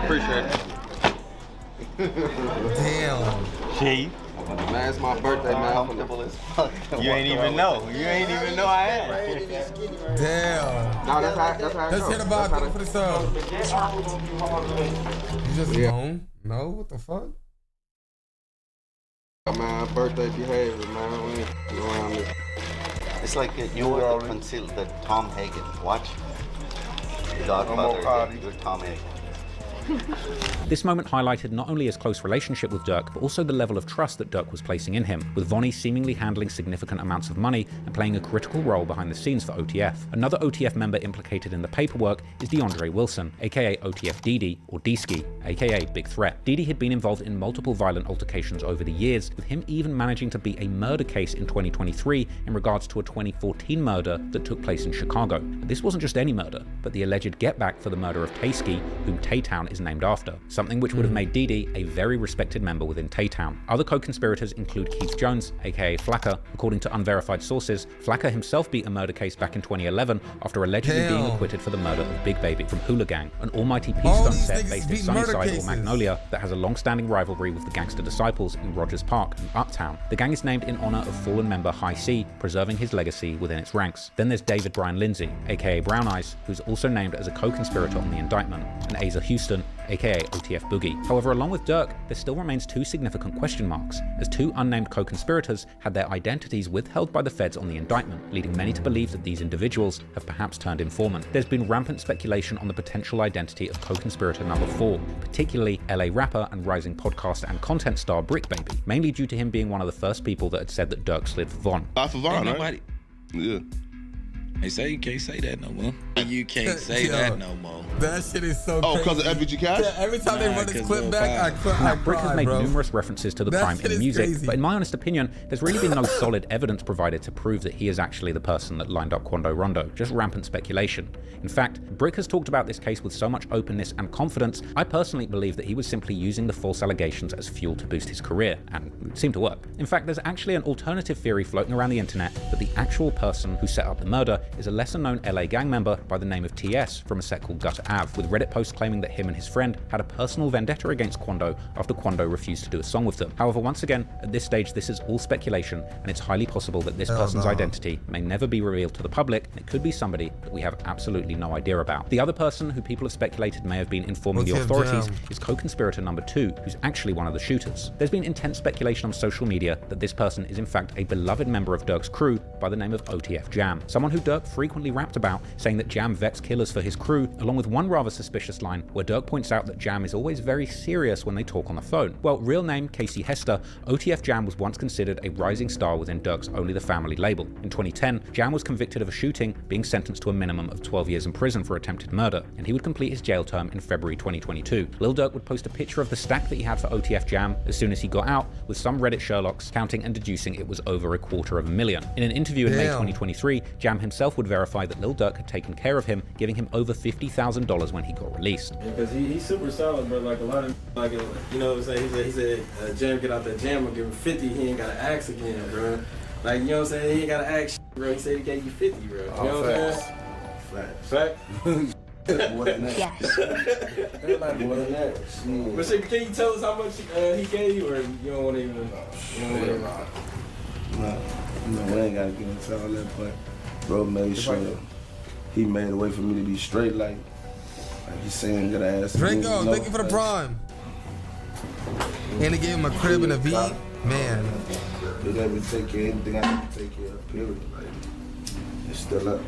Appreciate it. Damn. Chief. Man, it's my birthday, man. Comfortable as fuck. You ain't even know. You ain't even know I am. Damn. No, that's how Let's hit about it for the song. You just moan? No? What the fuck? Man, birthday behavior, man. We ain't around this. It's like you are the Tom Hagen. Watch. The Godfather, you're Tom Hagen. This moment highlighted not only his close relationship with Durk, but also the level of trust that Durk was placing in him, with Vonnie seemingly handling significant amounts of money and playing a critical role behind the scenes for OTF. Another OTF member implicated in the paperwork is DeAndre Wilson, aka OTF Didi, or D-Ski, aka Big Threat. Didi had been involved in multiple violent altercations over the years, with him even managing to beat a murder case in 2023 in regards to a 2014 murder that took place in Chicago. But this wasn't just any murder, but the alleged getback for the murder of Tay-Ski, whom Tay-Town is named after, something which would have made Didi a very respected member within Tay-Town. Other co-conspirators include Keith Jones, aka Flacker. According to unverified sources, Flacker himself beat a murder case back in 2011 after allegedly being acquitted for the murder of Big Baby from Hula Gang, an almighty peace stunt set based in Sunnyside or Magnolia that has a long-standing rivalry with the Gangster Disciples in Rogers Park and Uptown. The gang is named in honor of fallen member High C, preserving his legacy within its ranks. Then there's David Brian Lindsay, aka Brown Eyes, who's also named as a co-conspirator on the indictment, and Asa Houston, aka OTF Boogie. However, along with Durk, there still remains two significant question marks, as two unnamed co-conspirators had their identities withheld by the feds on the indictment, leading many to believe that these individuals have perhaps turned informant. There's been rampant speculation on the potential identity of co-conspirator number 4, particularly LA rapper and rising podcast and content star Brick Baby, mainly due to him being one of the first people that had said that Durk slid for Von. For Von, right? Yeah. They say you can't say that no more. You can't say that no more. That shit is so crazy. Oh, because of FBG Cash? Yeah, every time they run this clip back, I Brick has made bro. numerous references to the crime in music, crazy. But in my honest opinion, there's really been no solid evidence provided to prove that he is actually the person that lined up Quando Rondo, just rampant speculation. In fact, Brick has talked about this case with so much openness and confidence, I personally believe that he was simply using the false allegations as fuel to boost his career, and it seemed to work. In fact, there's actually an alternative theory floating around the internet that the actual person who set up the murder is a lesser-known LA gang member by the name of TS from a set called Gutter Ave, with Reddit posts claiming that him and his friend had a personal vendetta against Quando after Quando refused to do a song with them. However, once again, at this stage, this is all speculation, and it's highly possible that this person's identity may never be revealed to the public, and it could be somebody that we have absolutely no idea about. The other person who people have speculated may have been informing the authorities is co-conspirator number 2, who's actually one of the shooters. There's been intense speculation on social media that this person is in fact a beloved member of Durk's crew by the name of OTF Jam, someone who Durk Durk frequently rapped about, saying that Jam vets killers for his crew, along with one rather suspicious line where Durk points out that Jam is always very serious when they talk on the phone. Well, real name Casey Hester, OTF Jam was once considered a rising star within Durk's Only the Family label. In 2010, Jam was convicted of a shooting, being sentenced to a minimum of 12 years in prison for attempted murder, and he would complete his jail term in February 2022. Lil Durk would post a picture of the stack that he had for OTF Jam as soon as he got out, with some Reddit Sherlocks counting and deducing it was over $250,000. In an interview in May 2023, Jam himself would verify that Lil Durk had taken care of him, giving him over $50,000 when he got released. Because he's super solid, bro. Like a lot of, like, you know what I'm saying? He said, Jam, get out that jam, I'll give him 50. He ain't got to ask again, bro. Like, you know what I'm saying? He ain't got to ask, bro. He said he gave you 50, bro. You know what I'm saying? Fact. More than that. Yes. More than that. But so, can you tell us how much he gave you, or you don't want to even? No, we ain't gotta get into all that. But bro made sure he made a way for me to be straight. Like he's saying, gotta ask. Draco, thank you for the prime. And he gave him a crib and a V. Man. He let me take care of anything I had to take care of. Period. Like, it's still up.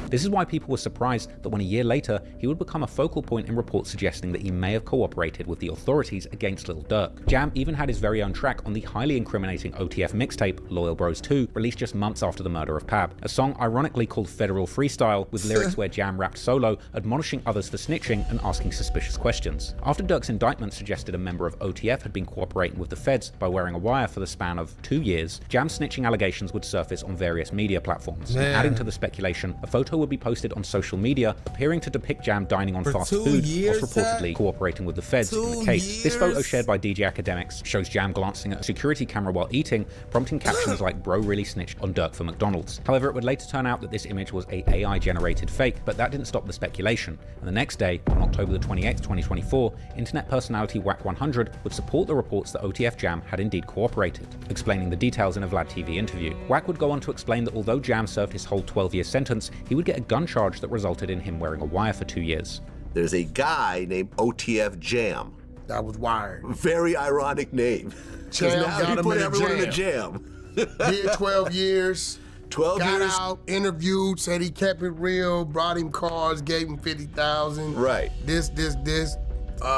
This is why people were surprised that when a year later, he would become a focal point in reports suggesting that he may have cooperated with the authorities against Lil Durk. Jam even had his very own track on the highly incriminating OTF mixtape, Loyal Bros 2, released just months after the murder of Pab, a song ironically called Federal Freestyle, with lyrics where Jam rapped solo, admonishing others for snitching and asking suspicious questions. After Durk's indictment suggested a member of OTF had been cooperating with the feds by wearing a wire for the span of 2 years, Jam's snitching allegations would surface on various media platforms. Adding to the speculation, a photo would be posted on social media appearing to depict Jam dining on fast food whilst reportedly cooperating with the feds in the case. This photo, shared by DJ Academics, shows Jam glancing at a security camera while eating, prompting captions like "Bro really snitched on Durk for McDonald's." However, it would later turn out that this image was a AI generated fake, but that didn't stop the speculation. And the next day, on October the 28th, 2024, internet personality Wack 100 would support the reports that OTF Jam had indeed cooperated, explaining the details in a Vlad TV interview. Wack would go on to explain that although Jam served his whole 12-year sentence, he would get a gun charge that resulted in him wearing a wire for 2 years. There's a guy named OTF Jam. That was wired. Very ironic name. Jam now got he him put in everyone a in the jam. Did 12 years. 12 got years. out, interviewed, said he kept it real, brought him cars, gave him 50,000. Right. This.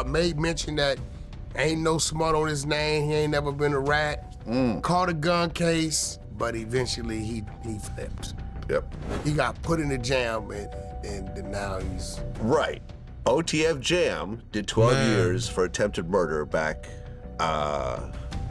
Made mention that ain't no smut on his name. He ain't never been a rat. Caught a gun case, but eventually he flipped. Yep. He got put in the jam and now he's... Right. OTF Jam did 12 years for attempted murder back, I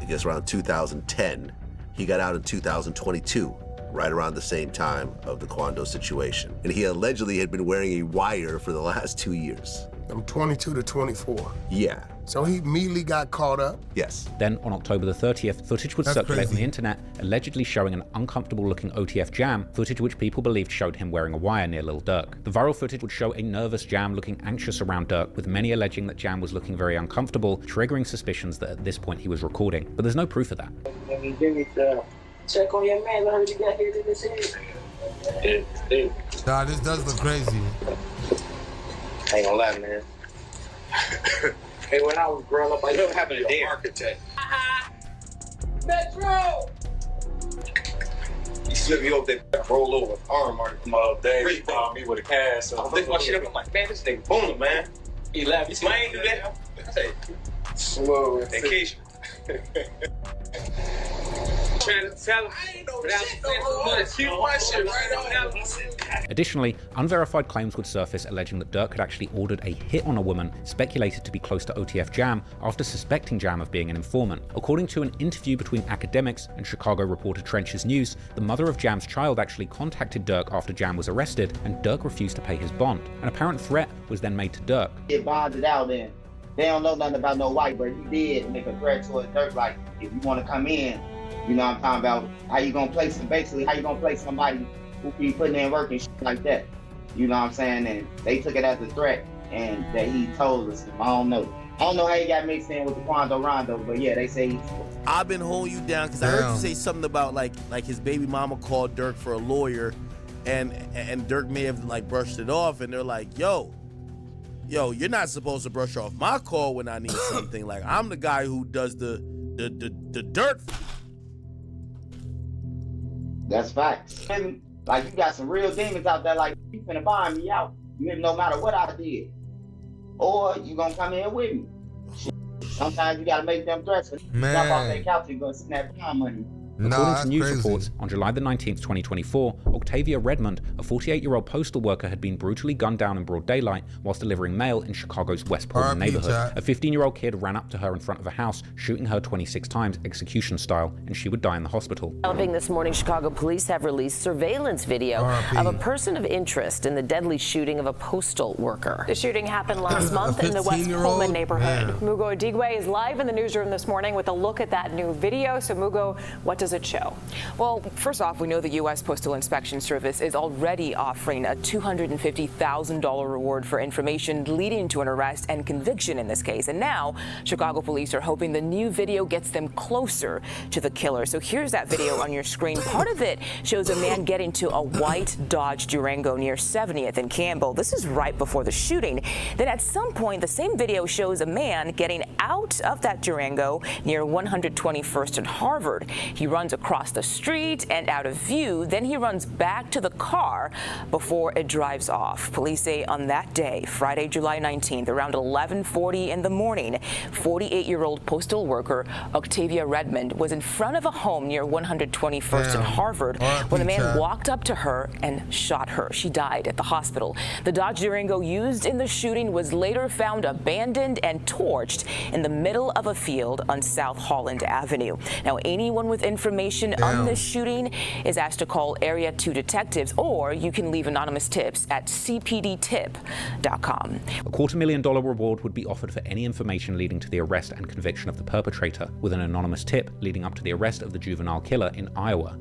guess around 2010. He got out in 2022, right around the same time of the Quando situation. And he allegedly had been wearing a wire for the last 2 years. From 22 to 24. Yeah. So he immediately got caught up? Yes. Then, on October the 30th, footage would circulate on the internet, allegedly showing an uncomfortable-looking OTF Jam, footage which people believed showed him wearing a wire near Lil Durk. The viral footage would show a nervous Jam looking anxious around Durk, with many alleging that Jam was looking very uncomfortable, triggering suspicions that at this point he was recording. But there's no proof of that. Check on your man, I heard you got here to this area. Nah, this does look crazy. I ain't gonna lie, man. Hey, when I was growing up, I used to have a damn architect. Metro! He slipped me over there, roll over, arm mark. Come on, Dave. He found me with a cast. I lift my shit up, I'm like, man, this nigga boom, man. He laughed. He said, I ain't do that. I said, slow. In case trying to tell him. Additionally, unverified claims would surface alleging that Durk had actually ordered a hit on a woman speculated to be close to OTF Jam after suspecting Jam of being an informant. According to an interview between Academics and Chicago reporter Trench's News, the mother of Jam's child actually contacted Durk after Jam was arrested, and Durk refused to pay his bond. An apparent threat was then made to Durk. Get bonded out then. They don't know nothing about no white, but he did make a threat to Durk, like, if you want to come in, you know what I'm talking about, how you gonna play somebody who be putting in work and shit like that. You know what I'm saying? And they took it as a threat, and that he told us. I don't know how he got mixed in with the Quando Rondo, but yeah, they say he's... I've been holding you down because I heard you say something about like his baby mama called Durk for a lawyer, and Durk may have like brushed it off, and they're like, yo, you're not supposed to brush off my call when I need something. Like, I'm the guy who does the dirt. That's facts. And Like, you got some real demons out there, like, you finna buy me out. You hear me? No matter what I did. Or you gonna come in with me. Sometimes you gotta make them threats. Jump off that couch and go snap down money. According to news reports, on July the 19th, 2024, Octavia Redmond, a 48-year-old postal worker, had been brutally gunned down in broad daylight whilst delivering mail in Chicago's West Pullman neighborhood. A 15-year-old kid ran up to her in front of a house, shooting her 26 times, execution style, and she would die in the hospital. Developing this morning, Chicago police have released surveillance video of a person of interest in the deadly shooting of a postal worker. The shooting happened last month in the West Pullman neighborhood. Mugo Odigwe is live in the newsroom this morning with a look at that new video. So Mugo, what does it show? Well, first off, we know the U.S. Postal Inspection Service is already offering a $250,000 reward for information leading to an arrest and conviction in this case. And now, Chicago police are hoping the new video gets them closer to the killer. So here's that video on your screen. Part of it shows a man getting to a white Dodge Durango near 70th and Campbell. This is right before the shooting. Then at some point, the same video shows a man getting out of that Durango near 121st and Harvard. He runs across the street and out of view. Then he runs back to the car before it drives off. Police say on that day, Friday, July 19th, around 11:40 in the morning, 48-year-old postal worker Octavia Redmond was in front of a home near 121st and Harvard when a man walked up to her and shot her. She died at the hospital. The Dodge Durango used in the shooting was later found abandoned and torched in the middle of a field on South Holland Avenue. Now, anyone with information on this shooting is asked to call Area 2 detectives, or you can leave anonymous tips at cpdtip.com. A $250,000 reward would be offered for any information leading to the arrest and conviction of the perpetrator, with an anonymous tip leading up to the arrest of the juvenile killer in Iowa.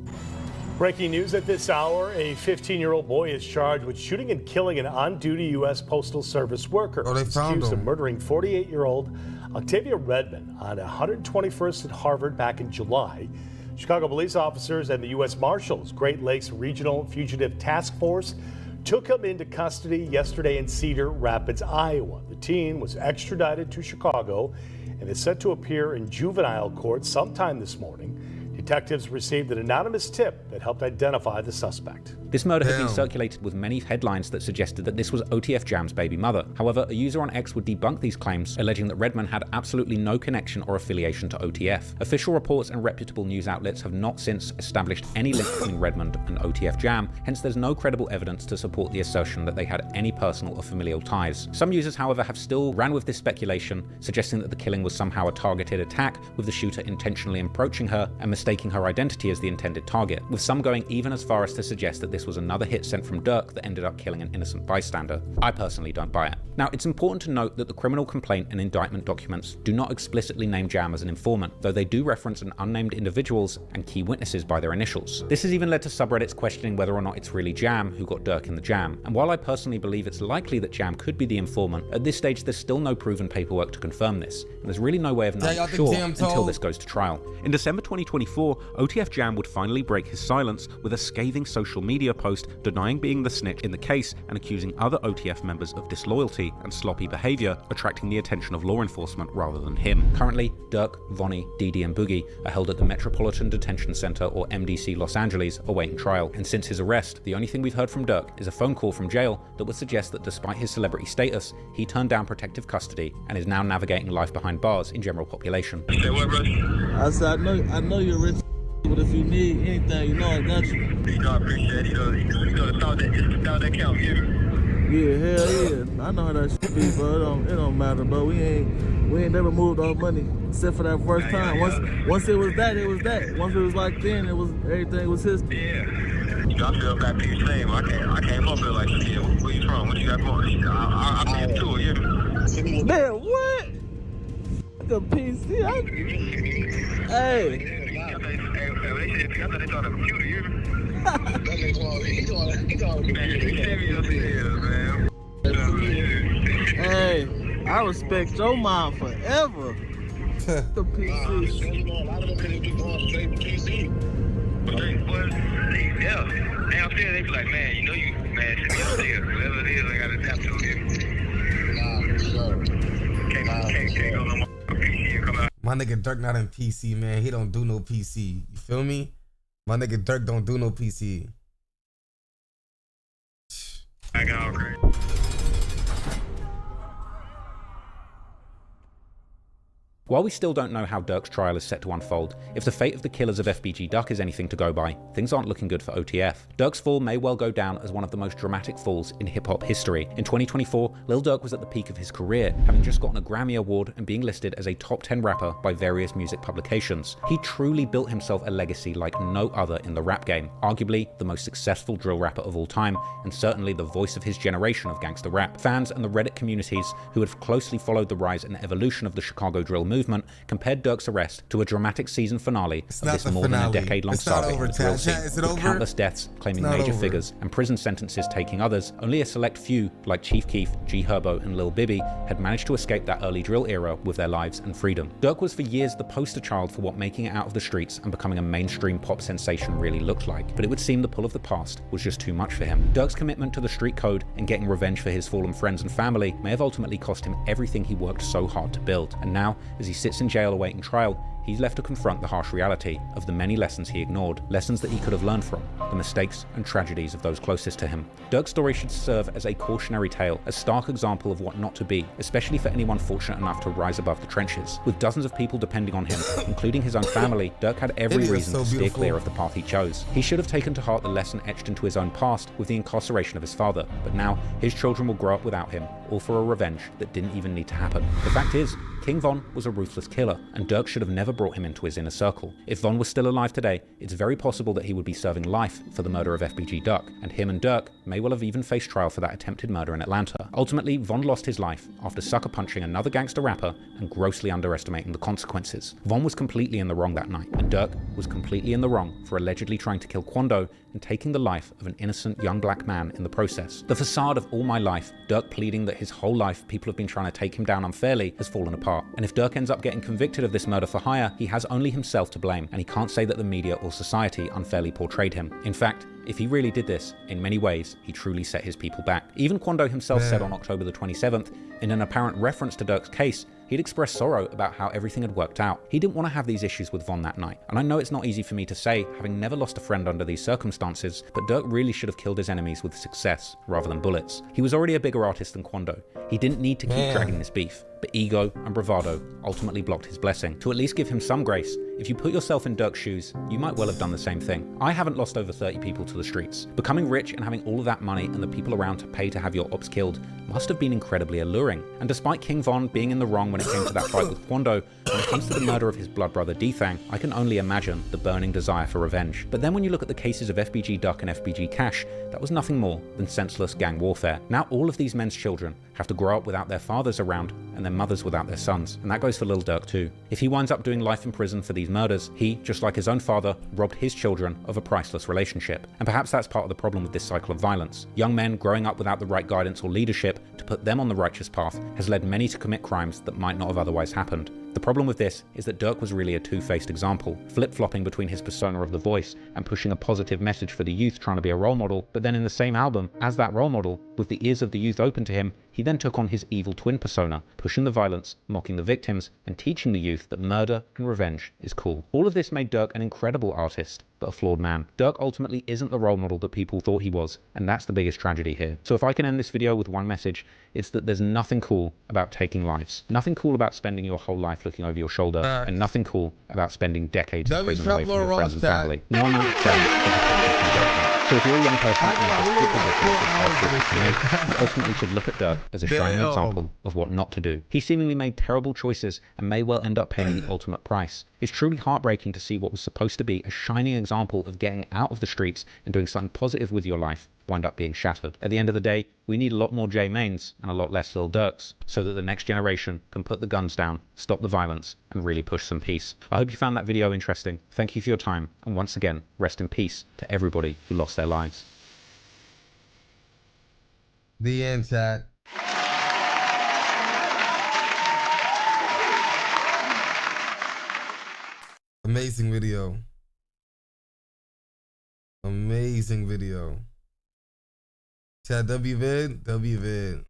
Breaking news at this hour, a 15-year-old boy is charged with shooting and killing an on-duty U.S. Postal Service worker. He's accused of murdering 48-year-old Octavia Redmond on 121st and Harvard back in July. Chicago police officers and the U.S. Marshals Great Lakes Regional Fugitive Task Force took him into custody yesterday in Cedar Rapids, Iowa. The teen was extradited to Chicago and is set to appear in juvenile court sometime this morning. Detectives received an anonymous tip that helped identify the suspect. This murder had been circulated with many headlines that suggested that this was OTF Jam's baby mother. However, a user on X would debunk these claims, alleging that Redmond had absolutely no connection or affiliation to OTF. Official reports and reputable news outlets have not since established any link between Redmond and OTF Jam, hence there's no credible evidence to support the assertion that they had any personal or familial ties. Some users, however, have still ran with this speculation, suggesting that the killing was somehow a targeted attack, with the shooter intentionally approaching her and mistaking her identity as the intended target, with some going even as far as to suggest that this was another hit sent from Durk that ended up killing an innocent bystander. I personally don't buy it. Now, it's important to note that the criminal complaint and indictment documents do not explicitly name Jam as an informant, though they do reference an unnamed individuals and key witnesses by their initials. This has even led to subreddits questioning whether or not it's really Jam who got Durk in the jam, and while I personally believe it's likely that Jam could be the informant, at this stage there's still no proven paperwork to confirm this, and there's really no way of knowing for sure until this goes to trial. In December 2024, OTF Jam would finally break his silence with a scathing social media post denying being the snitch in the case and accusing other OTF members of disloyalty and sloppy behavior, attracting the attention of law enforcement rather than him. Currently, Durk, Vonnie, Didi, and Boogie are held at the Metropolitan Detention Center, or MDC, Los Angeles, awaiting trial. And since his arrest, the only thing we've heard from Durk is a phone call from jail that would suggest that despite his celebrity status, he turned down protective custody and is now navigating life behind bars in general population. I said, I know you're rich, but if you need anything, you know I got you. You know, I appreciate it. You know the thought that count, yeah. Yeah, hell yeah. I know how that shit be, bro. It don't matter, bro. We ain't never moved our money except for that first time. Once it was that, it was that. Once it was like then, it was everything was history. Yeah. You know, I feel that piece same. I can't help it like shit. Where you from? What you got going? I been to it, yeah. Man, what? Like a PC. Hey. Hey, I respect your mom forever. The PC. A lot of them could be going straight to PC. But downstairs they be like, man, you know you, man, send me upstairs. Whatever it is, I gotta adapt to it. Nah, for sure. Can't go no more PC and come out. My nigga Durk not in PC, man. He don't do no PC. You feel me? My nigga Durk don't do no PC. While we still don't know how Durk's trial is set to unfold, if the fate of the killers of FBG Duck is anything to go by, things aren't looking good for OTF. Durk's fall may well go down as one of the most dramatic falls in hip-hop history. In 2024, Lil Durk was at the peak of his career, having just gotten a Grammy Award and being listed as a top 10 rapper by various music publications. He truly built himself a legacy like no other in the rap game, arguably the most successful drill rapper of all time, and certainly the voice of his generation of gangster rap. Fans and the Reddit communities who had closely followed the rise and evolution of the Chicago drill movement compared Durk's arrest to a dramatic season finale of this more than a decade-long saga of drill scene, with countless deaths claiming major figures and prison sentences taking others. Only a select few, like Chief Keef, G Herbo, and Lil Bibby, had managed to escape that early drill era with their lives and freedom. Durk was for years the poster child for what making it out of the streets and becoming a mainstream pop sensation really looked like, but it would seem the pull of the past was just too much for him. Durk's commitment to the street code and getting revenge for his fallen friends and family may have ultimately cost him everything he worked so hard to build, and now, as he sits in jail awaiting trial, he's left to confront the harsh reality of the many lessons he ignored, lessons that he could have learned from, the mistakes and tragedies of those closest to him. Durk's story should serve as a cautionary tale, a stark example of what not to be, especially for anyone fortunate enough to rise above the trenches. With dozens of people depending on him, including his own family, Durk had every reason to steer clear of the path he chose. He should have taken to heart the lesson etched into his own past with the incarceration of his father, but now his children will grow up without him, all for a revenge that didn't even need to happen. The fact is, King Von was a ruthless killer, and Durk should have never brought him into his inner circle. If Von was still alive today, it's very possible that he would be serving life for the murder of FBG Duck, and him and Durk may well have even faced trial for that attempted murder in Atlanta. Ultimately, Von lost his life after sucker punching another gangster rapper and grossly underestimating the consequences. Von was completely in the wrong that night, and Durk was completely in the wrong for allegedly trying to kill Quando and taking the life of an innocent young black man in the process. The facade of all my life, Durk pleading that his whole life people have been trying to take him down unfairly, has fallen apart. And if Durk ends up getting convicted of this murder for hire, he has only himself to blame, and he can't say that the media or society unfairly portrayed him. In fact, if he really did this, in many ways, he truly set his people back. Even Quando himself said on October the 27th, in an apparent reference to Durk's case, he'd expressed sorrow about how everything had worked out. He didn't want to have these issues with Von that night. And I know it's not easy for me to say, having never lost a friend under these circumstances, but Durk really should have killed his enemies with success rather than bullets. He was already a bigger artist than Quando. He didn't need to keep dragging this beef, but ego and bravado ultimately blocked his blessing. To at least give him some grace, if you put yourself in Durk's shoes, you might well have done the same thing. I haven't lost over 30 people to the streets. Becoming rich and having all of that money and the people around to pay to have your ops killed must have been incredibly alluring. And despite King Von being in the wrong when it came to that fight with Quando, when it comes to the murder of his blood brother D-Thang, I can only imagine the burning desire for revenge. But then when you look at the cases of FBG Duck and FBG Cash, that was nothing more than senseless gang warfare. Now all of these men's children have to grow up without their fathers around and their mothers without their sons. And that goes for Lil Durk too. If he winds up doing life in prison for these murders, he, just like his own father, robbed his children of a priceless relationship. And perhaps that's part of the problem with this cycle of violence. Young men growing up without the right guidance or leadership to put them on the righteous path has led many to commit crimes that might not have otherwise happened. The problem with this is that Durk was really a two-faced example, flip-flopping between his persona of the voice and pushing a positive message for the youth trying to be a role model, but then in the same album, as that role model, with the ears of the youth open to him, he then took on his evil twin persona, pushing the violence, mocking the victims, and teaching the youth that murder and revenge is cool. All of this made Durk an incredible artist, but a flawed man. Durk ultimately isn't the role model that people thought he was, and that's the biggest tragedy here. So if I can end this video with one message, it's that there's nothing cool about taking lives. Nothing cool about spending your whole life looking over your shoulder, and nothing cool about spending decades in prison away from your friends and family. No amount of time. So if you're a young person you ultimately should look at Durk as a shining example of what not to do. He seemingly made terrible choices and may well end up paying the ultimate price. It's truly heartbreaking to see what was supposed to be a shining example of getting out of the streets and doing something positive with your life wind up being shattered. At the end of the day, we need a lot more J Mains and a lot less Lil Durks so that the next generation can put the guns down, stop the violence, and really push some peace. I hope you found that video interesting. Thank you for your time, and once again, rest in peace to everybody who lost their lives. The end, chat. Amazing video. Amazing video. Chat, WVid.